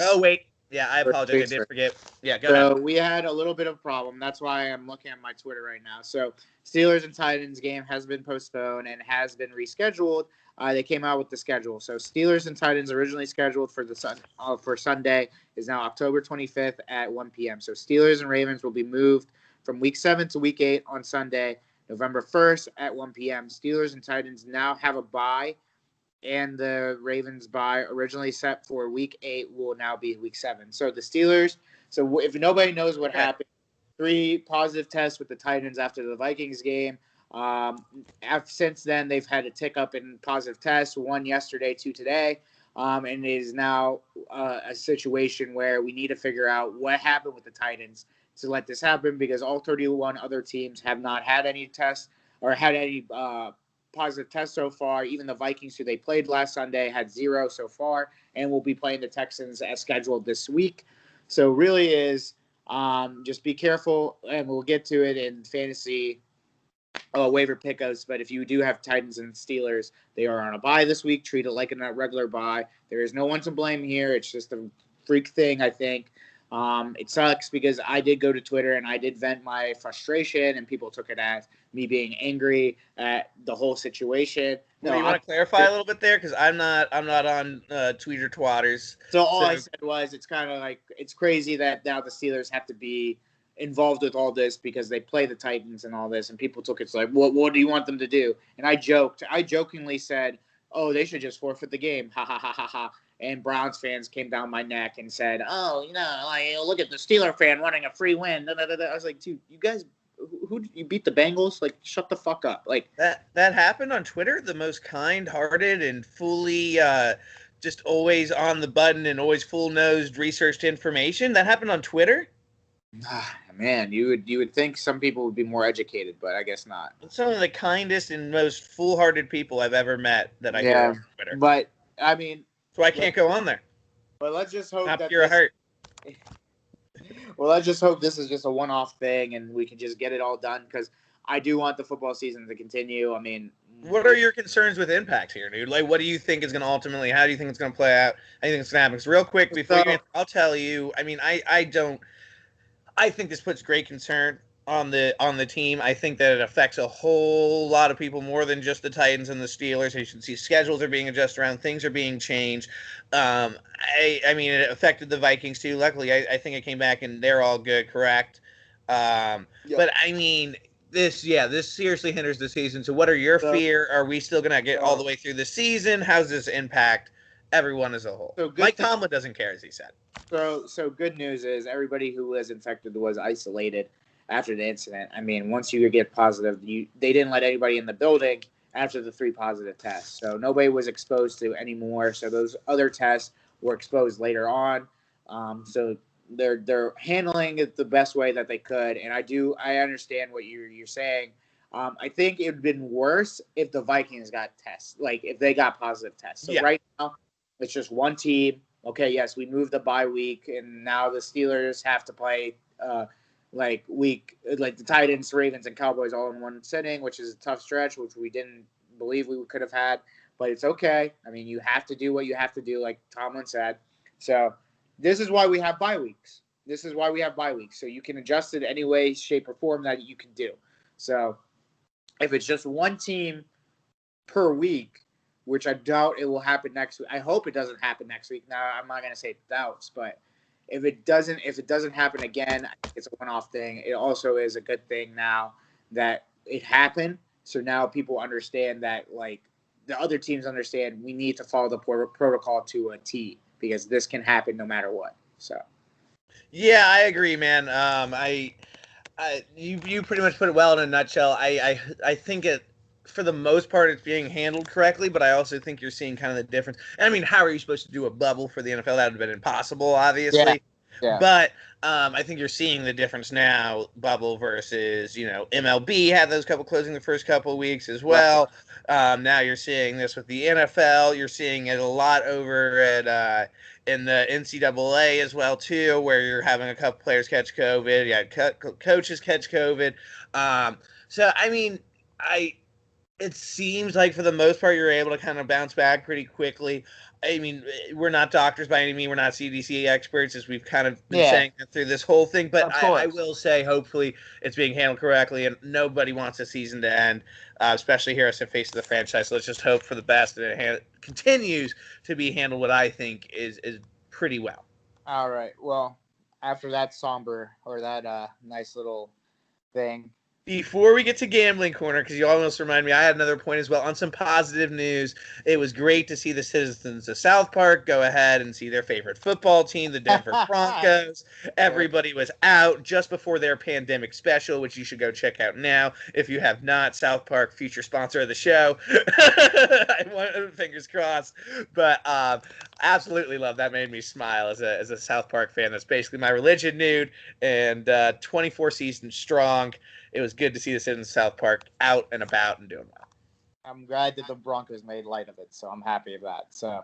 Oh, wait. Yeah, I apologize. I did forget. Yeah, go ahead. So we had a little bit of a problem. That's why I'm looking at my Twitter right now. So Steelers and Titans game has been postponed and has been rescheduled. They came out with the schedule. So Steelers and Titans originally scheduled for Sunday is now October 25th at 1 p.m. So Steelers and Ravens will be moved from Week 7 to Week 8 on Sunday, November 1st at 1 p.m. Steelers and Titans now have a bye. And the Ravens bye, originally set for Week 8, will now be Week 7. So the Steelers So if nobody knows what Okay. happened, 3 positive tests with the Titans after the Vikings game. Since then, they've had a tick up in positive tests, 1 yesterday, 2 today. And it is now a situation where we need to figure out what happened with the Titans to let this happen, because all 31 other teams have not had any tests or had any positive tests so far. Even the Vikings, who they played last Sunday, had 0 so far, and will be playing the Texans as scheduled this week. So really is just be careful, and we'll get to it in fantasy waiver pickups. But if you do have Titans and Steelers, they are on a bye this week. Treat it like a regular bye. There is no one to blame here. It's just a freak thing, I think. It sucks because I did go to Twitter and I did vent my frustration, and people took it as me being angry at the whole situation. No, you want to clarify a little bit there, because I'm not on Tweeter twatters. So all I said was it's kind of like it's crazy that now the Steelers have to be involved with all this because they play the Titans and all this, and people took it like, what do you want them to do? And I jokingly said, oh, they should just forfeit the game, ha ha ha ha ha. And Browns fans came down my neck and said, oh, like, look at the Steeler fan wanting a free win. Da, da, da, da. I was like, dude, you guys, who you beat the Bengals? Like, shut the fuck up. Like that happened on Twitter. The most kind-hearted and fully just always on the button and always full-nosed researched information. That happened on Twitter. Man, you would think some people would be more educated, but I guess not. Some of the kindest and most full-hearted people I've ever met that I hear on Twitter. But I mean, so I can't go on there. But let's just hope that you're hurt. Well, let's just hope this is just a one-off thing and we can just get it all done, because I do want the football season to continue. I mean, what are your concerns with impact here, dude? Like, what do you think is going to ultimately? How do you think it's going to play out? How do you think it's going to happen? Because real quick before you answer, I'll tell you. I mean, I think this puts great concern on the team. I think that it affects a whole lot of people more than just the Titans and the Steelers. You should see schedules are being adjusted around, things are being changed. I mean, it affected the Vikings too. Luckily, I think it came back and they're all good, correct? Yep. But I mean, this seriously hinders the season. So what are your fear? Are we still gonna get all the way through the season? How's this impact everyone as a whole? So Mike Tomlin doesn't care, as he said. So good news is everybody who was infected was isolated after the incident. I mean, once you get positive, they didn't let anybody in the building after the 3 positive tests. So nobody was exposed to any more. So those other tests were exposed later on. So they're handling it the best way that they could. And I understand what you're saying. I think it would have been worse if the Vikings got tests, like if they got positive tests. So right now, it's just one team. Okay, yes, we moved the bye week, and now the Steelers have to play like the Titans, Ravens, and Cowboys all in one sitting, which is a tough stretch, which we didn't believe we could have had. But it's okay. I mean, you have to do what you have to do, like Tomlin said. So this is why we have bye weeks. So you can adjust it any way, shape, or form that you can do. So if it's just one team per week, which I doubt it will happen next week. I hope it doesn't happen next week. Now, I'm not going to say doubts, but if it doesn't happen again, I think it's a one-off thing. It also is a good thing now that it happened. So now people understand that, like, the other teams understand we need to follow the protocol to a T, because this can happen no matter what. So, yeah, I agree, man. You pretty much put it well in a nutshell. I think it, for the most part, it's being handled correctly, but I also think you're seeing kind of the difference. And I mean, how are you supposed to do a bubble for the NFL? That would have been impossible, obviously. Yeah. But I think you're seeing the difference now, bubble versus, MLB had those couple closing the first couple of weeks as well. Now you're seeing this with the NFL. You're seeing it a lot over at in the NCAA as well, too, where you're having a couple players catch COVID. You had coaches catch COVID. So, I mean, it seems like for the most part you're able to kind of bounce back pretty quickly. I mean, we're not doctors by any means. We're not CDC experts, as we've kind of been saying through this whole thing. But I will say, hopefully, it's being handled correctly, and nobody wants the season to end, especially here as the face of the franchise. So let's just hope for the best, and it continues to be handled what I think is pretty well. All right. Well, after that somber or that nice little thing, Before we get to gambling corner, because you almost remind me, I had another point as well on some positive news. It was great to see the citizens of South Park go ahead and see their favorite football team, the Denver Broncos. Everybody was out just before their pandemic special, which you should go check out now if you have not. South Park, future sponsor of the show. I want fingers crossed, but absolutely love that. Made me smile as a South Park fan. That's basically my religion, nude, and 24 seasons strong. It was good to see the citizens of South Park out and about and doing well. I'm glad that the Broncos made light of it, so I'm happy of that. So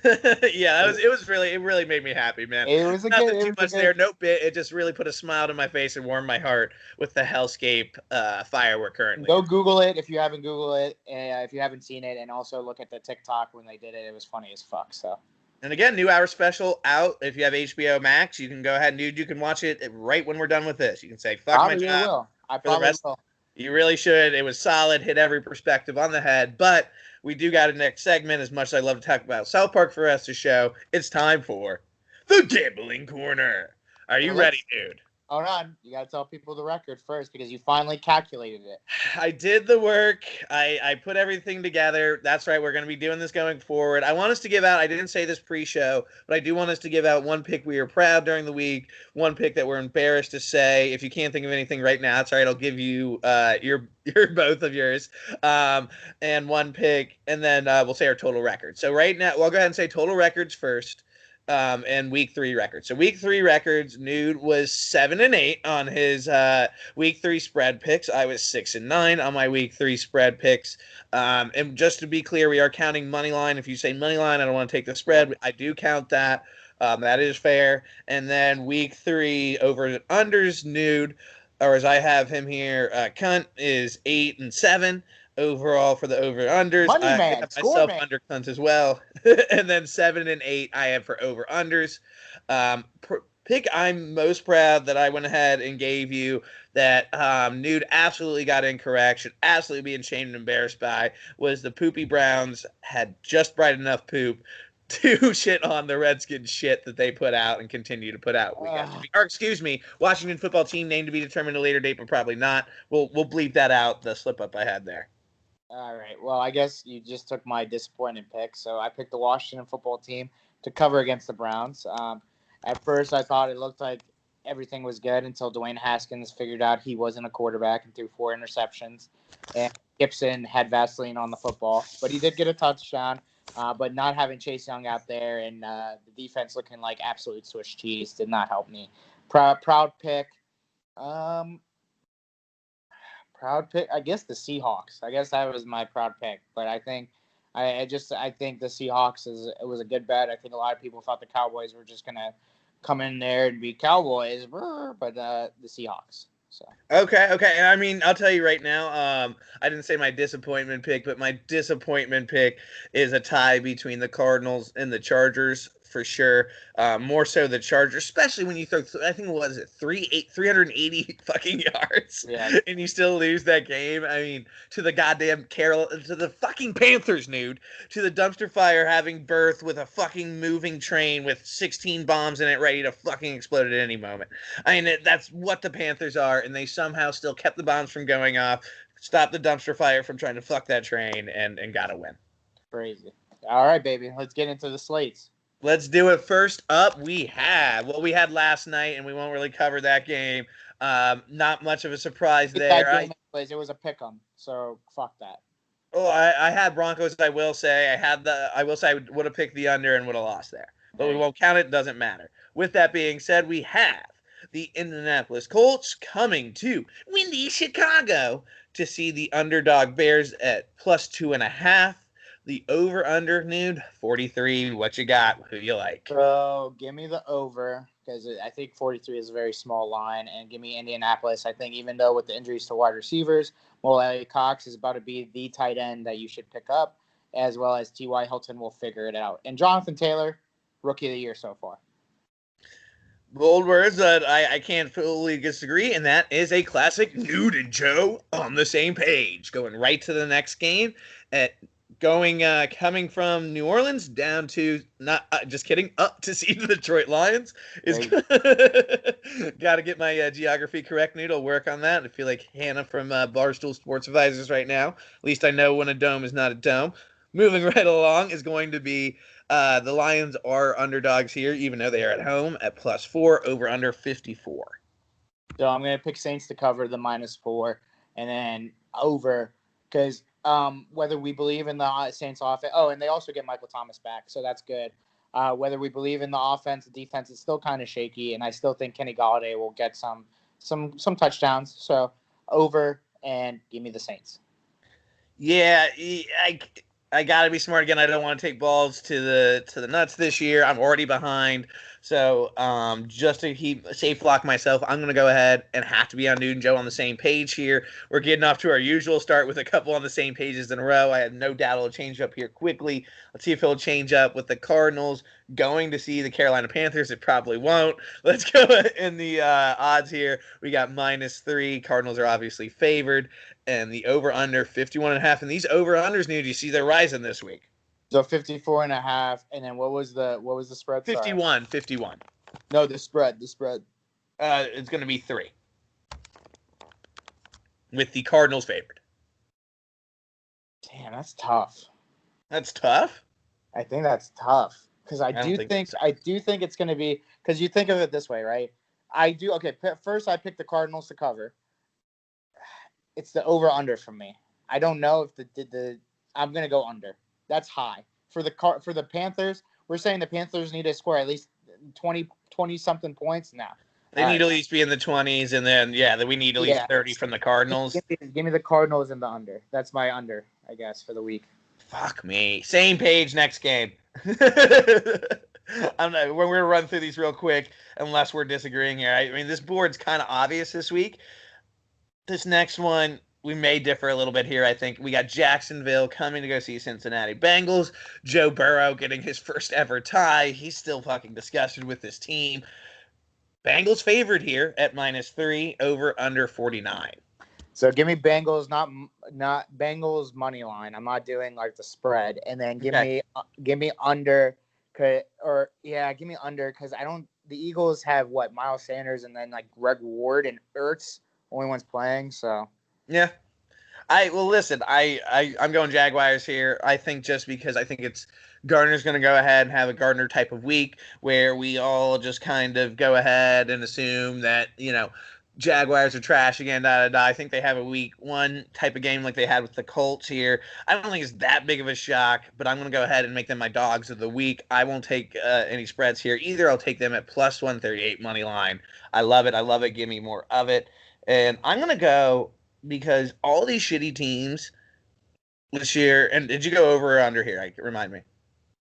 yeah, it really made me happy, man. it was Nothing too much there, no bit. It just really put a smile to my face and warmed my heart with the hellscape firework currently. Go Google it if you haven't Googled it, if you haven't seen it, and also look at the TikTok when they did it. It was funny as fuck. So. And again, new hour special out. If you have HBO Max, you can go ahead and you can watch it right when we're done with this. You can say, fuck my job. I probably will. You really should. It was solid, hit every perspective on the head. But we do got a next segment. As much as I love to talk about South Park for the rest of the show, it's time for the Gambling Corner. Are you ready, dude? Hold on. You got to tell people the record first because you finally calculated it. I did the work. I put everything together. That's right. We're going to be doing this going forward. I want us to give out, I didn't say this pre-show, but I do want us to give out one pick we are proud during the week, one pick that we're embarrassed to say. If you can't think of anything right now, it's all right. I'll give you your both of yours and one pick, and then we'll say our total record. So right now, we'll go ahead and say total records first. And week 3 records. So week 3 records, Nude was 7-8 on his week 3 spread picks. I was 6-9 on my week 3 spread picks. And just to be clear, we are counting money line. If you say money line, I don't want to take the spread. I do count that. That is fair. And then week 3 over and unders, Nude, or as I have him here, Cunt is 8-7. Overall for the over-unders. Money I man, have score myself man. under Cunt as well. And then 7-8 I have for over-unders. Pick I'm most proud that I went ahead and gave you that Nude absolutely got incorrect, should absolutely be ashamed and embarrassed by, was the Poopy Browns had just bright enough poop to shit on the Redskins shit that they put out and continue to put out. Washington football team named to be determined at a later date, but probably not. We'll bleep that out, the slip-up I had there. All right. Well, I guess you just took my disappointing pick. So I picked the Washington football team to cover against the Browns. At first, I thought it looked like everything was good until Dwayne Haskins figured out he wasn't a quarterback and threw 4 interceptions. And Gibson had Vaseline on the football. But he did get a touchdown. But not having Chase Young out there and the defense looking like absolute Swiss cheese did not help me. Proud pick. Proud pick, I guess the Seahawks. I guess that was my proud pick, but I think I think the Seahawks it was a good bet. I think a lot of people thought the Cowboys were just gonna come in there and be Cowboys, but the Seahawks. So okay. I mean, I'll tell you right now. I didn't say my disappointment pick, but my disappointment pick is a tie between the Cardinals and the Chargers. For sure, more so the Chargers, especially when you throw, I think, what is it, 380 fucking yards, yeah, and you still lose that game. I mean, to the goddamn to the fucking Panthers, Nude, to the dumpster fire having birth with a fucking moving train with 16 bombs in it ready to fucking explode at any moment. I mean, that's what the Panthers are, and they somehow still kept the bombs from going off, stopped the dumpster fire from trying to fuck that train, and got a win. Crazy. All right, baby, let's get into the slates. Let's do it. First up, we had what we had last night, and we won't really cover that game. Not much of a surprise there. It was a pick 'em, so fuck that. Oh, I had Broncos. I will say I would have picked the under and would have lost there, but we won't count it. Doesn't matter. With that being said, we have the Indianapolis Colts coming to windy Chicago to see the underdog Bears at +2.5. The over-under, Nude, 43. What you got? Who you like? So give me the over because I think 43 is a very small line. And give me Indianapolis. I think even though with the injuries to wide receivers, Mo Cox is about to be the tight end that you should pick up, as well as T.Y. Hilton will figure it out. And Jonathan Taylor, rookie of the year so far. Bold words that I can't fully disagree, and that is a classic Nude and Joe on the same page. Going right to the next game at Coming from New Orleans down to not just kidding, up to see the Detroit Lions is Hey, got to get my geography correct. Need to work on that. I feel like Hannah from Barstool Sports Advisors right now. At least I know when a dome is not a dome. Moving right along is going to be the Lions are underdogs here, even though they are at home at +4 over under 54. so I'm gonna pick Saints to cover the -4, and then over because whether we believe in the Saints offense. Oh, and they also get Michael Thomas back, so that's good. Whether we believe in the offense, the defense is still kind of shaky, and I still think Kenny Galladay will get some touchdowns. So over and give me the Saints. Yeah, I gotta be smart again. I don't want to take balls to the nuts this year. I'm already behind, so just to keep safe lock myself, I'm gonna go ahead and have to be on Dude and Joe on the same page here. We're getting off to our usual start with a couple on the same pages in a row. I have no doubt it'll change up here quickly. Let's see if it'll change up with the Cardinals going to see the Carolina Panthers. It probably won't. Let's go in the odds here. We got -3. Cardinals are obviously favored. And the over-under 51.5. And these over-unders, do you see they're rising this week? So 54.5, and then what was the spread? 51, 51. No, the spread. It's going to be 3. With the Cardinals favored. Damn, that's tough. That's tough? I think that's tough because I do think it's going to be because you think of it this way, right? First I picked the Cardinals to cover. It's the over under for me. I don't know if the I'm going to go under. That's high for the Panthers. We're saying the Panthers need to score at least 20 something points now. They need to at least be in the 20s, and then we need at least 30 from the Cardinals. Give me the Cardinals and the under. That's my under, I guess, for the week. Fuck me. Same page next game. I'm not, we're going to run through these real quick unless we're disagreeing here. I mean, this board's kind of obvious this week. This next one, we may differ a little bit here, I think. We got Jacksonville coming to go see Cincinnati Bengals. Joe Burrow getting his first ever tie. He's still fucking disgusted with this team. Bengals favored here at -3 over under 49. So give me Bengals, not Bengals money line. I'm not doing like the spread, and then give me under, give me under because I don't. The Eagles have Miles Sanders and then like Greg Ward and Ertz, only ones playing. So yeah, I'm going Jaguars here. I think just because I think it's Gardner's going to go ahead and have a Gardner type of week where we all just kind of go ahead and assume that Jaguars are trash again, I think they have a week 1 type of game like they had with the Colts here. I don't think it's that big of a shock, but I'm going to go ahead and make them my dogs of the week. I won't take any spreads here either. I'll take them at +138 money line. I love it. Give me more of it. And I'm going to go because all these shitty teams this year, and did you go over or under here? Remind me.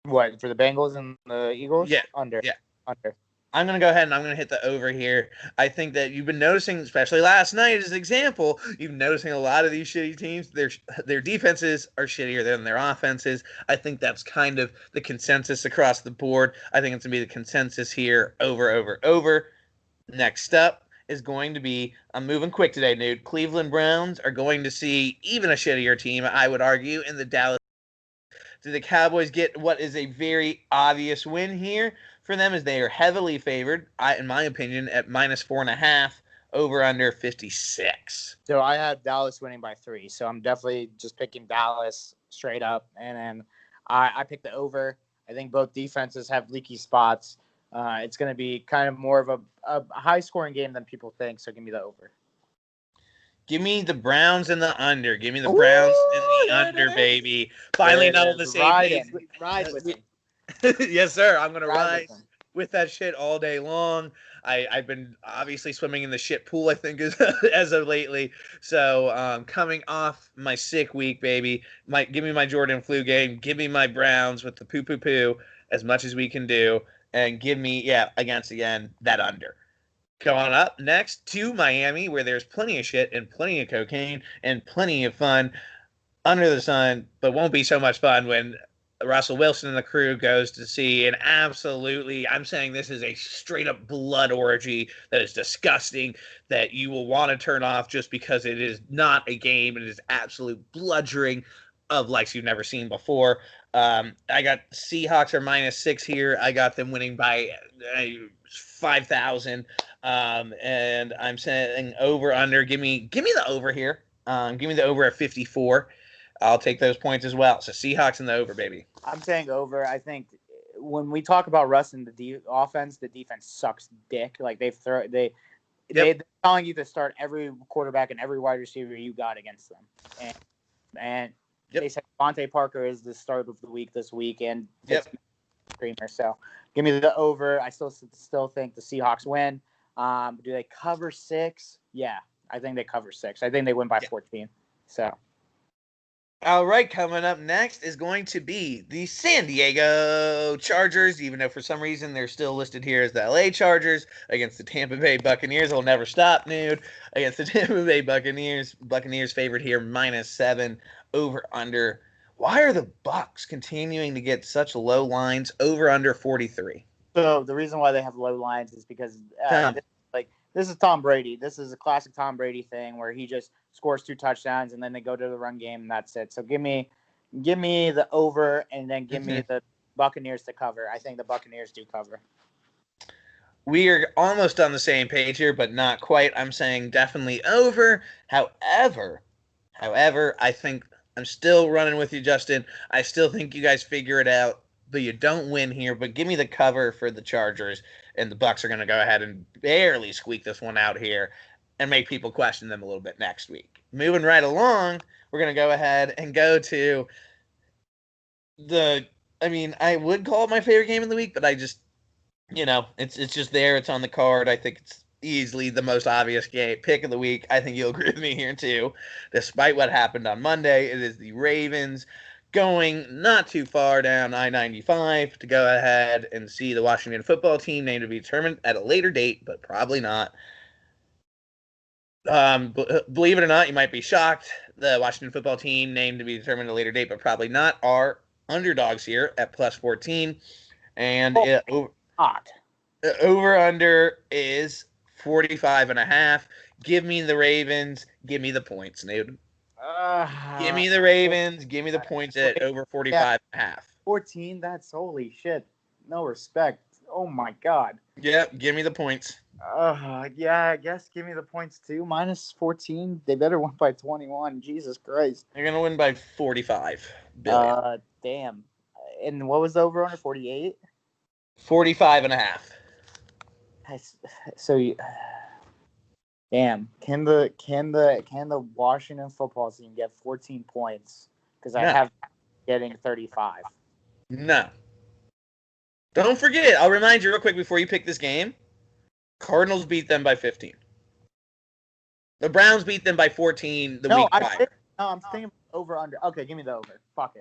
What, for the Bengals and the Eagles? Yeah. Under. Yeah. Under. I'm going to go ahead and I'm going to hit the over here. I think that you've been noticing, especially last night as an example, you've been noticing a lot of these shitty teams, their defenses are shittier than their offenses. I think that's kind of the consensus across the board. I think it's going to be the consensus here, over. Next up is going to be, I'm moving quick today, dude. Cleveland Browns are going to see even a shittier team, I would argue, in the Dallas. Do the Cowboys get what is a very obvious win here for them as they are heavily favored, in my opinion, at -4.5 over under 56. So I had Dallas winning by 3. So I'm definitely just picking Dallas straight up. And then I picked the over. I think both defenses have leaky spots. It's going to be kind of more of a high-scoring game than people think, so give me the over. Give me the Browns and the under. Give me the Browns and the under, baby. Finally on the same page. Ride with me. Yes, sir. I'm going to ride with that shit all day long. I've been obviously swimming in the shit pool, I think, as of lately. So coming off my sick week, baby, give me my Jordan flu game. Give me my Browns with the poo as much as we can do. And give me, again, that under. Going up next to Miami, where there's plenty of shit and plenty of cocaine and plenty of fun under the sun, but won't be so much fun when Russell Wilson and the crew goes to see an absolutely, I'm saying this is a straight up blood orgy that is disgusting, that you will want to turn off just because it is not a game. It is absolute bludgeoning, of likes you've never seen before. I got Seahawks are -6 here. I got them winning by 5,000. And I'm saying over under. Give me the over here. Give me the over at 54. I'll take those points as well. So Seahawks and the over, baby. I'm saying over. I think when we talk about Russ and the offense, the defense sucks dick. Like they're telling you to start every quarterback and every wide receiver you got against them, and they said Devontae Parker is the start of the week this week, and streamer. So give me the over. I still think the Seahawks win. Do they cover 6? Yeah, I think they cover 6. I think they win by 14. So. All right, coming up next is going to be the San Diego Chargers, even though for some reason they're still listed here as the LA Chargers against the Tampa Bay Buccaneers. It'll never stop, dude. Against the Tampa Bay Buccaneers. Buccaneers favored here, -7, over under. Why are the Bucs continuing to get such low lines, over under 43? So the reason why they have low lines is because this is Tom Brady. This is a classic Tom Brady thing where he just scores 2 touchdowns and then they go to the run game and that's it. So give me the over and then give me the Buccaneers to cover. I think the Buccaneers do cover. We are almost on the same page here, but not quite. I'm saying definitely over. However, I think I'm still running with you, Justin. I still think you guys figure it out, but you don't win here. But give me the cover for the Chargers, and the Bucs are going to go ahead and barely squeak this one out here and make people question them a little bit next week. Moving right along, we're going to go ahead and go to I would call it my favorite game of the week, but I just, it's just there. It's on the card. I think it's easily the most obvious pick of the week. I think you'll agree with me here too. Despite what happened on Monday, it is the Ravens going not too far down I-95 to go ahead and see the Washington football team, named to be determined at a later date, but probably not. Believe it or not, you might be shocked. The Washington football team, named to be determined at a later date, but probably not, are underdogs here at +14. And over under is 45.5. Give me the Ravens. Give me the points, dude. Give me the Ravens. Give me the points at over 45.5. 14. That's holy shit. No respect. Oh my god. Yep. Give me the points. Yeah. I guess give me the points too. -14. They better win by 21. Jesus Christ. They're gonna win by 45 billion. Damn. And what was the over under 48? 45.5. So. Damn, can the Washington football team get 14 points? Because I have getting 35. No. Don't forget, I'll remind you real quick before you pick this game. Cardinals beat them by 15. The Browns beat them by 14 the week prior. I'm thinking over under. Okay, give me the over. Fuck it.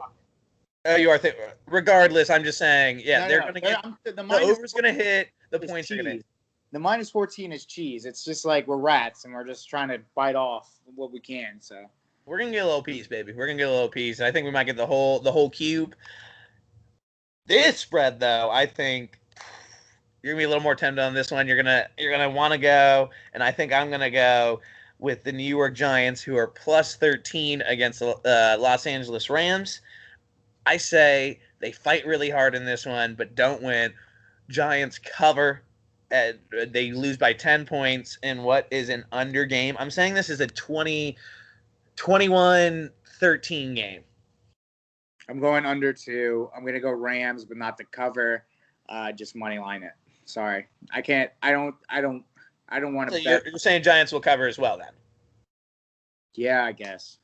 Oh, you are regardless, I'm just saying, they're going to get the over's going to hit, the points are going to hit. The -14 is cheese. It's just like we're rats and we're just trying to bite off what we can. So we're gonna get a little piece, baby. We're gonna get a little piece, and I think we might get the whole cube. This spread, though, I think you're gonna be a little more tempted on this one. You're gonna want to go, and I think I'm gonna go with the New York Giants, who are +13 against the Los Angeles Rams. I say they fight really hard in this one, but don't win. Giants cover. They lose by 10 points in what is an under game. I'm saying this is a 21-13 game. I'm going under 2. I'm going to go Rams, but not the cover. Just money line it. Sorry. I can't. I don't want to bet. You're saying Giants will cover as well, then? Yeah, I guess.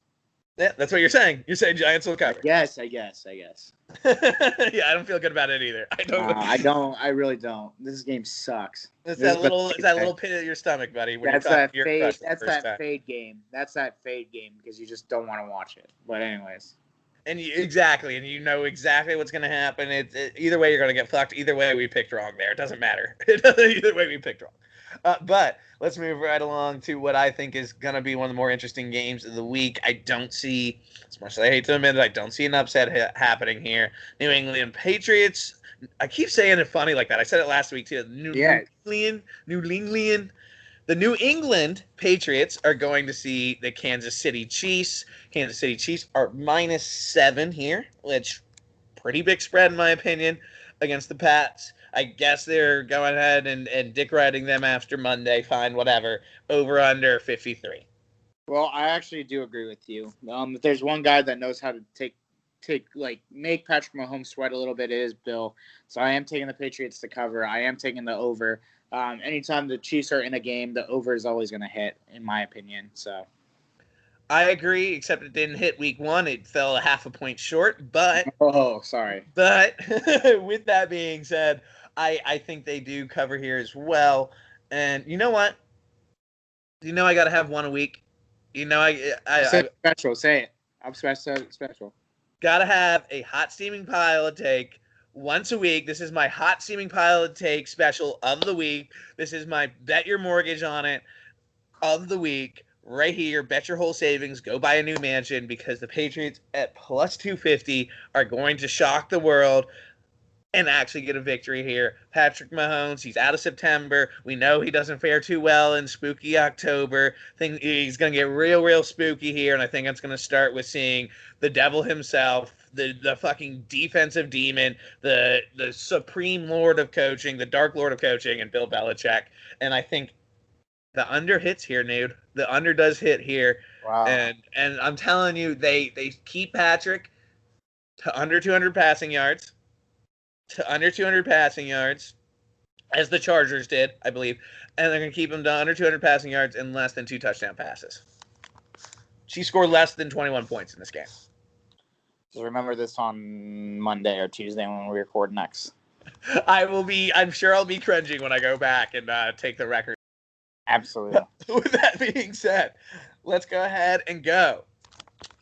Yeah, that's what you're saying. You're saying Giants will cover. Yes, I guess. Yeah, I don't feel good about it either. I don't. I really don't. This game sucks. It's that little pit of your stomach, buddy. That's that fade. That's that fade game. That's that fade game because you just don't want to watch it. But anyways. And exactly, and you know exactly what's going to happen. Either way, you're going to get fucked. Either way, we picked wrong there. It doesn't matter. Either way, we picked wrong. But let's move right along to what I think is going to be one of the more interesting games of the week. I don't see, as much as I hate to admit it, I don't see an upset happening here. New England Patriots. I keep saying it funny like that. I said it last week too. New England The New England Patriots are going to see the Kansas City Chiefs. Kansas City Chiefs are -7 here, which pretty big spread in my opinion against the Pats. I guess they're going ahead and dick riding them after Monday. Fine, whatever. Over under 53. Well, I actually do agree with you. If there's one guy that knows how to make Patrick Mahomes sweat a little bit, it is Bill. So I am taking the Patriots to cover. I am taking the over. Anytime the Chiefs are in a game, the over is always going to hit, in my opinion. So I agree, except it didn't hit week 1. It fell a half a point short. But sorry. But with that being said, I think they do cover here as well. And you know what? You know I got to have one a week. You know I special. Say it. I'm special. Got to have a hot steaming pile of take once a week. This is my hot steaming pile of take special of the week. This is my bet your mortgage on it of the week. Right here, bet your whole savings, go buy a new mansion, because the Patriots at plus 250 are going to shock the world and actually get a victory here. Patrick Mahomes, he's out of September. We know he doesn't fare too well in spooky October. He's going to get real spooky here, and I think it's going to start with seeing the devil himself, the fucking defensive demon, the supreme lord of coaching, the dark lord of coaching, and Bill Belichick. And I think the under hits here, Nude. The under does hit here. Wow. And I'm telling you, they keep Patrick to under 200 passing yards. To under 200 passing yards, as the Chargers did, I believe. And they're going to keep him to under 200 passing yards and less than 2 touchdown passes. She scored less than 21 points in this game. So remember this on Monday or Tuesday when we record next. I'm sure I'll be cringing when I go back and take the record. Absolutely. With that being said, let's go ahead and go.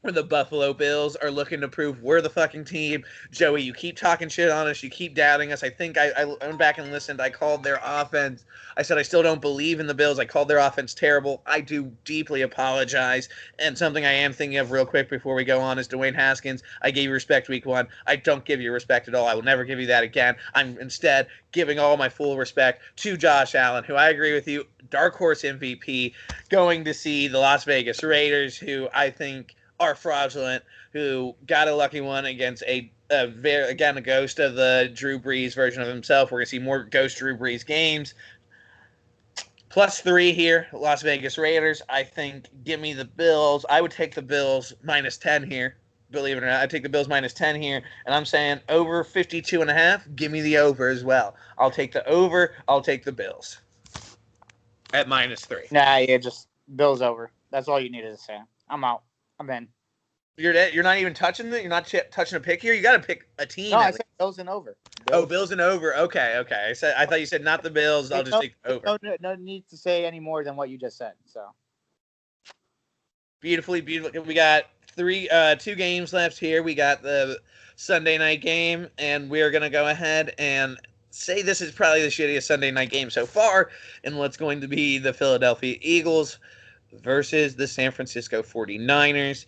Where the Buffalo Bills are looking to prove we're the fucking team. Joey, you keep talking shit on us. You keep doubting us. I think I went back and listened. I called their offense. I said I still don't believe in the Bills. I called their offense terrible. I do deeply apologize. And something I am thinking of real quick before we go on is Dwayne Haskins. I gave you respect week 1. I don't give you respect at all. I will never give you that again. I'm instead giving all my full respect to Josh Allen, who I agree with you, dark horse MVP, going to see the Las Vegas Raiders, who I think are fraudulent, who got a lucky one against a ghost of the Drew Brees version of himself. We're going to see more ghost Drew Brees games. +3 here, Las Vegas Raiders. I think, give me the Bills. I would take the Bills -10 here. Believe it or not, I take the Bills -10 here, and I'm saying over 52.5. Give me the over as well. I'll take the over. I'll take the Bills at -3. Nah, yeah, just Bills over. That's all you needed to say. I'm out. I'm in. You're not even touching it? You're not touching a pick here? You got to pick a team. No, I said Bills and over. Bills and over. Okay. I thought you said not the Bills. I'll just take over. No need to say any more than what you just said. So beautiful. We got 2 games left here. We got the Sunday night game, and we're gonna go ahead and say this is probably the shittiest Sunday night game so far, and what's going to be the Philadelphia Eagles versus the San Francisco 49ers.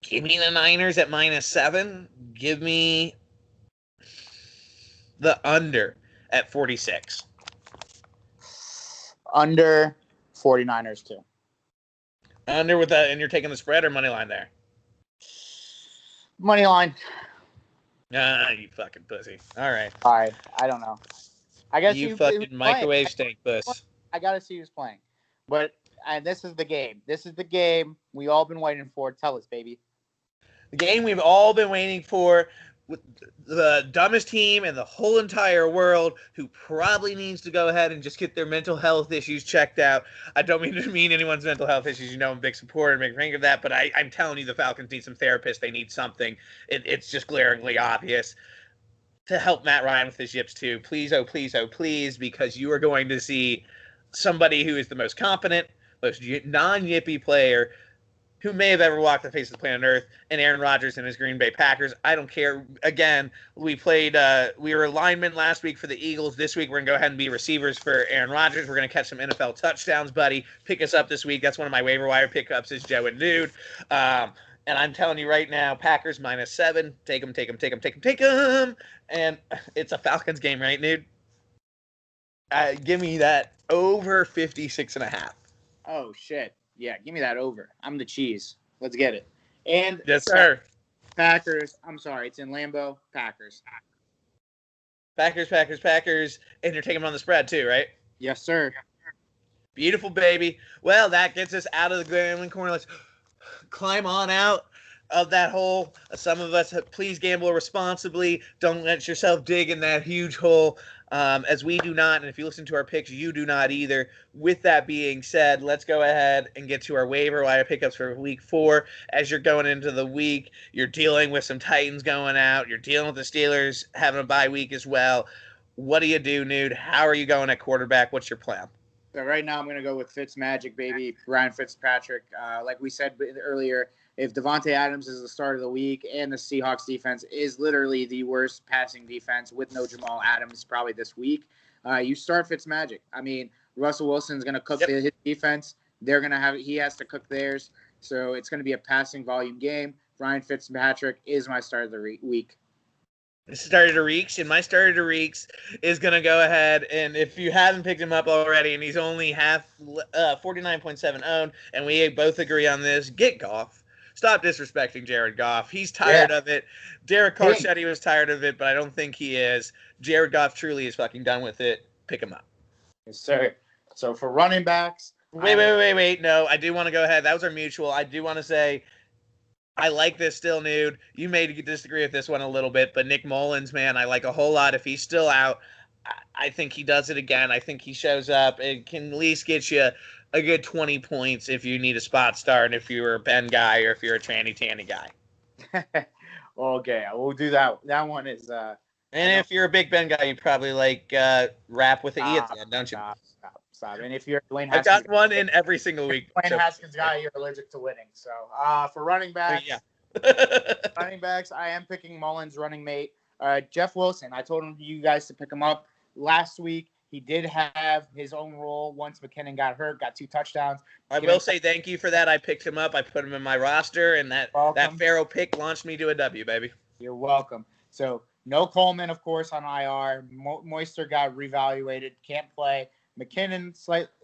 Give me the Niners at -7. Give me the under at 46. Under 49ers too. Under with that, and you're taking the spread or money line there? Money line. Ah, you fucking pussy. All right. I don't know. I guess you fucking microwave stink puss. I gotta see who's playing. But this is the game. This is the game we all been waiting for. Tell us, baby. The game we've all been waiting for, with the dumbest team in the whole entire world, who probably needs to go ahead and just get their mental health issues checked out. I don't mean anyone's mental health issues. You know, I'm a big supporter and big fan of that, but I'm telling you, the Falcons need some therapists. They need something. It's just glaringly obvious. To help Matt Ryan with his yips too. Please, oh please, because you are going to see somebody who is the most competent, most non-yippy player who may have ever walked the face of the planet Earth, and Aaron Rodgers and his Green Bay Packers. I don't care. Again, we were linemen last week for the Eagles. This week, we're going to go ahead and be receivers for Aaron Rodgers. We're going to catch some NFL touchdowns, buddy. Pick us up this week. That's one of my waiver wire pickups is Joe and Nude. And I'm telling you right now, Packers -7. Take them. And it's a Falcons game, right, Nude? Give me that Over 56.5. Oh shit! Yeah, give me that over. I'm the cheese. Let's get it. And Yes, sir. Packers. I'm sorry, it's in Lambeau. Packers. Packers. And you're taking them on the spread too, right? Yes, sir. Beautiful, baby. Well, that gets us out of the gambling corner. Let's climb on out of that hole. Some of us, please gamble responsibly. Don't let yourself dig in that huge hole, as we do not. And if you listen to our picks, you do not either. With that being said, let's go ahead and get to our waiver wire pickups for week 4. As you're going into the week, you're dealing with some Titans going out. You're dealing with the Steelers having a bye week as well. What do you do, Nude? How are you going at quarterback? What's your plan? So right now I'm going to go with Fitz Magic, baby. Ryan Fitzpatrick. Like we said earlier, if Devontae Adams is the start of the week and the Seahawks defense is literally the worst passing defense with no Jamal Adams probably this week, you start Fitz Magic. I mean, Russell Wilson's going to cook his defense. They're going to have he has to cook theirs. So it's going to be a passing volume game. Ryan Fitzpatrick is my start of the week. Starter Reeks, and my Starter Reeks is going to go ahead, and if you haven't picked him up already, and he's only 49.7 owned, and we both agree on this, get Goff. Stop disrespecting Jared Goff. He's tired of it. Derek Carr said he was tired of it, but I don't think he is. Jared Goff truly is fucking done with it. Pick him up. Yes, sir. So for running backs. Wait. No, I do want to go ahead. That was our mutual. I do want to say, I like this still, Nude. You may disagree with this one a little bit, but Nick Mullins, man, I like a whole lot. If he's still out, I think he does it again. I think he shows up. It can at least get you a good 20 points if you need a spot start, if you're a Ben guy or if you're a Tanny guy. Okay, we'll do that. That one is... and if you're a Big Ben guy, you probably like rap with the E at the end, don't you? Stop. And if you're Dwayne Haskins, I've got one in every single week. Dwayne Haskins guy, you're allergic to winning. So for running backs, running backs, I am picking Mullins' running mate, Jeff Wilson. I told you guys to pick him up last week. He did have his own role once McKinnon got hurt, got 2 touchdowns. I will say thank you for that. I picked him up. I put him in my roster, and that Pharaoh pick launched me to a W, baby. You're welcome. So no Coleman, of course, on IR. Moister got reevaluated, can't play. McKinnon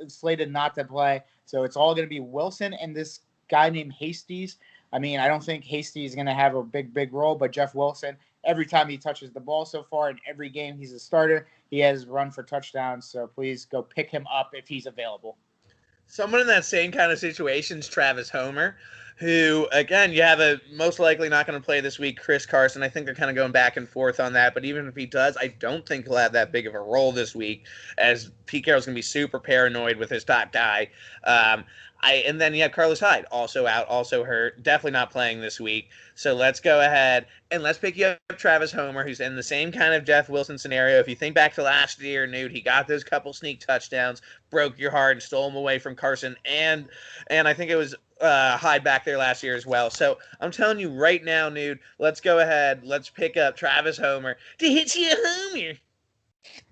slated not to play. So it's all going to be Wilson and this guy named Hastings. I mean, I don't think Hastings is going to have a big role, but Jeff Wilson, every time he touches the ball so far in every game he's a starter, he has run for touchdowns. So please go pick him up if he's available. Someone in that same kind of situation is Travis Homer, who, again, you have a most likely not going to play this week, Chris Carson. I think they're kind of going back and forth on that. But even if he does, I don't think he'll have that big of a role this week, as Pete Carroll's going to be super paranoid with his top guy. And then you have Carlos Hyde, also out, also hurt, definitely not playing this week. So let's go ahead and let's pick you up Travis Homer, who's in the same kind of Jeff Wilson scenario. If you think back to last year, Nude, he got those couple sneak touchdowns, broke your heart, and stole them away from Carson, and I think it was Hyde back there last year as well. So I'm telling you right now, Nude, let's go ahead, let's pick up Travis Homer to hit you a homer.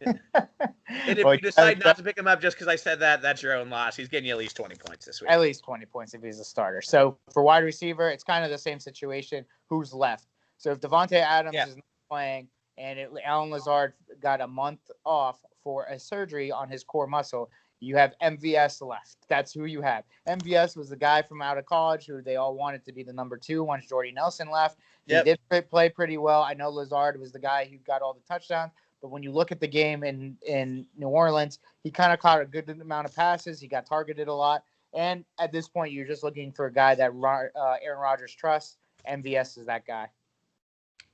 And if you decide not to pick him up just because I said that, that's your own loss. He's getting you at least 20 points this week. At least 20 points if he's a starter. So for wide receiver, it's kind of the same situation. Who's left? So if Devontae Adams is not playing and Alan Lazard got a month off for a surgery on his core muscle, you have MVS left. That's who you have. MVS was the guy from out of college who they all wanted to be the number 2 once Jordy Nelson left. He did play pretty well. I know Lazard was the guy who got all the touchdowns. But when you look at the game in New Orleans, he kind of caught a good amount of passes. He got targeted a lot. And at this point, you're just looking for a guy that Aaron Rodgers trusts. MVS is that guy.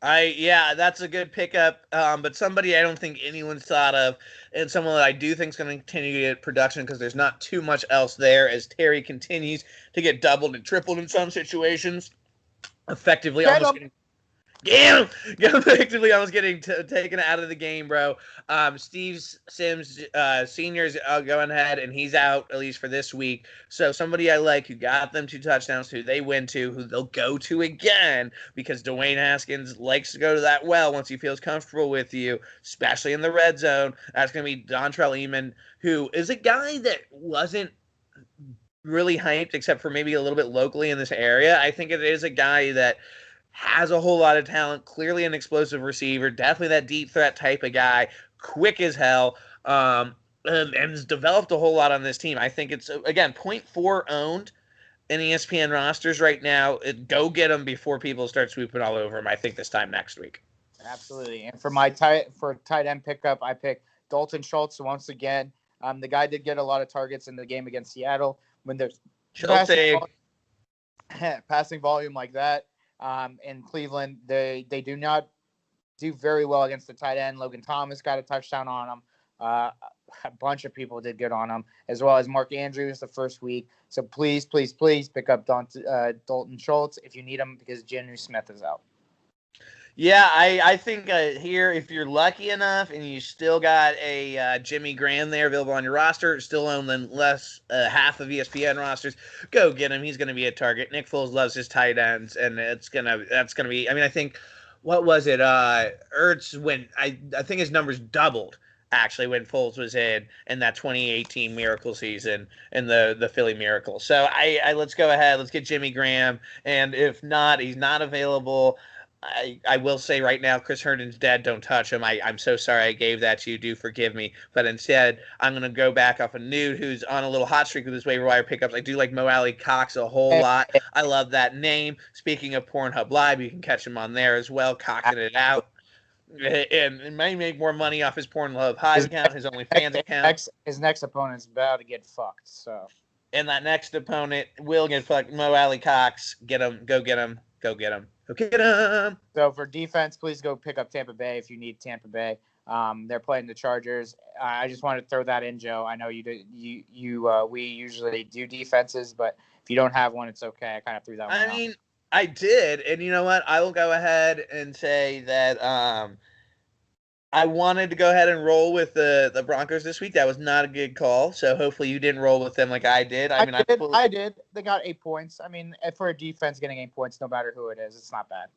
That's a good pickup. But somebody I don't think anyone's thought of, and someone that I do think is going to continue to get production because there's not too much else there as Terry continues to get doubled and tripled in some situations. Effectively almost getting... Effectively almost getting taken out of the game, bro. Steve Sims Sr. is going ahead, and he's out, at least for this week. So somebody I like who got them 2 touchdowns, who they went to, who they'll go to again, because Dwayne Haskins likes to go to that well once he feels comfortable with you, especially in the red zone. That's going to be Dontrell Eamon, who is a guy that wasn't really hyped, except for maybe a little bit locally in this area. I think it is a guy that has a whole lot of talent, clearly an explosive receiver, definitely that deep threat type of guy, quick as hell. and has developed a whole lot on this team. I think it's, again, 0.4 owned in ESPN rosters right now. Go get them before people start swooping all over them, I think, this time next week. Absolutely. And for my tight end pickup, I picked Dalton Schultz once again. The guy did get a lot of targets in the game against Seattle. When there's passing volume like that in Cleveland, they do not do very well against the tight end. Logan Thomas got a touchdown on him. A bunch of people did good on him, as well as Mark Andrews the first week. So please pick up Dalton Schultz if you need him, because Jonnu Smith is out. Yeah, I think here, if you're lucky enough and you still got a Jimmy Graham there available on your roster, still own less half of ESPN rosters, go get him. He's going to be a target. Nick Foles loves his tight ends, and that's gonna be. I mean, I think, what was it? Ertz, when I think his numbers doubled actually when Foles was in that 2018 miracle season in the Philly Miracle. So I let's go ahead, let's get Jimmy Graham, and if not, he's not available. I will say right now, Chris Herndon's dead. Don't touch him. I'm so sorry I gave that to you. Do forgive me. But instead, I'm going to go back off a Nude who's on a little hot streak with his waiver wire pickups. I do like Mo Alley Cox a whole lot. I love that name. Speaking of Pornhub Live, you can catch him on there as well, cocking it out. And may make more money off his Pornhub Hive account, his OnlyFans account. His next opponent's about to get fucked. So, and that next opponent will get fucked. Mo Alley Cox, get him. Go get him. Go get him. Okay. So for defense, please go pick up Tampa Bay if you need Tampa Bay. They're playing the Chargers. I just wanted to throw that in, Joe. I know we usually do defenses, but if you don't have one, it's okay. I kind of threw that one out. I mean, I did, and you know what? I will go ahead and say that I wanted to go ahead and roll with the Broncos this week. That was not a good call. So hopefully you didn't roll with them like I did. I did. They got 8 points. I mean, for a defense, getting 8 points, no matter who it is, it's not bad.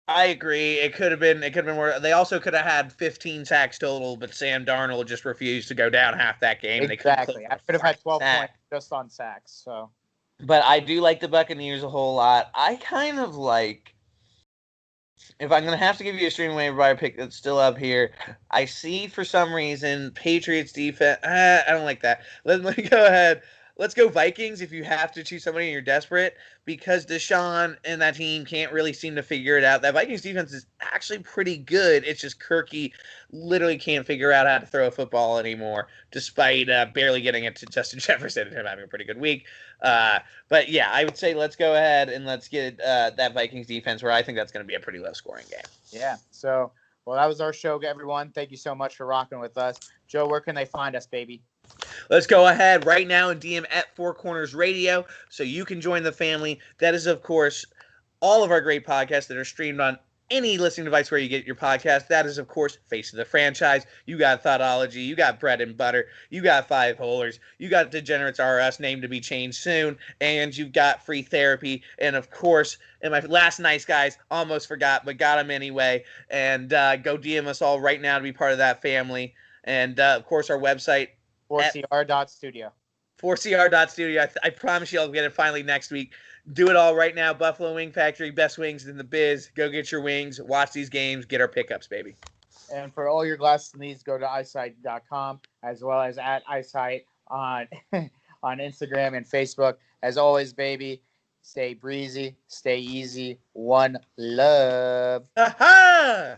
I agree. It could have been more. They also could have had 15 sacks total, but Sam Darnold just refused to go down half that game. Exactly. I could have had 12 points just on sacks. So. But I do like the Buccaneers a whole lot. I kind of like. If I'm going to have to give you a stream waiver wire pick that's still up here, I see for some reason Patriots defense. I don't like that. Let me go ahead. Let's go Vikings if you have to choose somebody and you're desperate, because Deshaun and that team can't really seem to figure it out. That Vikings defense is actually pretty good. It's just Kirky literally can't figure out how to throw a football anymore, despite barely getting it to Justin Jefferson and him having a pretty good week. But yeah, I would say let's go ahead and let's get that Vikings defense, where I think that's going to be a pretty low scoring game. Yeah. So, well, that was our show, everyone. Thank you so much for rocking with us. Joe, where can they find us, baby? Let's go ahead right now and DM at Four Corners Radio so you can join the family. That is, of course, all of our great podcasts that are streamed on any listening device where you get your podcast. That is, of course, Face of the Franchise. You got Thoughtology. You got Bread and Butter. You got Five Holers. You got Degenerates RS, name to be changed soon. And you've got Free Therapy. And, of course, and my last nice guys, almost forgot, but got them anyway. And go DM us all right now to be part of that family. And, of course, our website, 4cr.studio. 4cr.studio. I promise you I'll get it finally next week. Do it all right now. Buffalo Wing Factory, best wings in the biz. Go get your wings. Watch these games. Get our pickups, baby. And for all your glasses needs, go to eyesight.com, as well as at eyesight on Instagram and Facebook. As always, baby, stay breezy, stay easy. One love. Aha!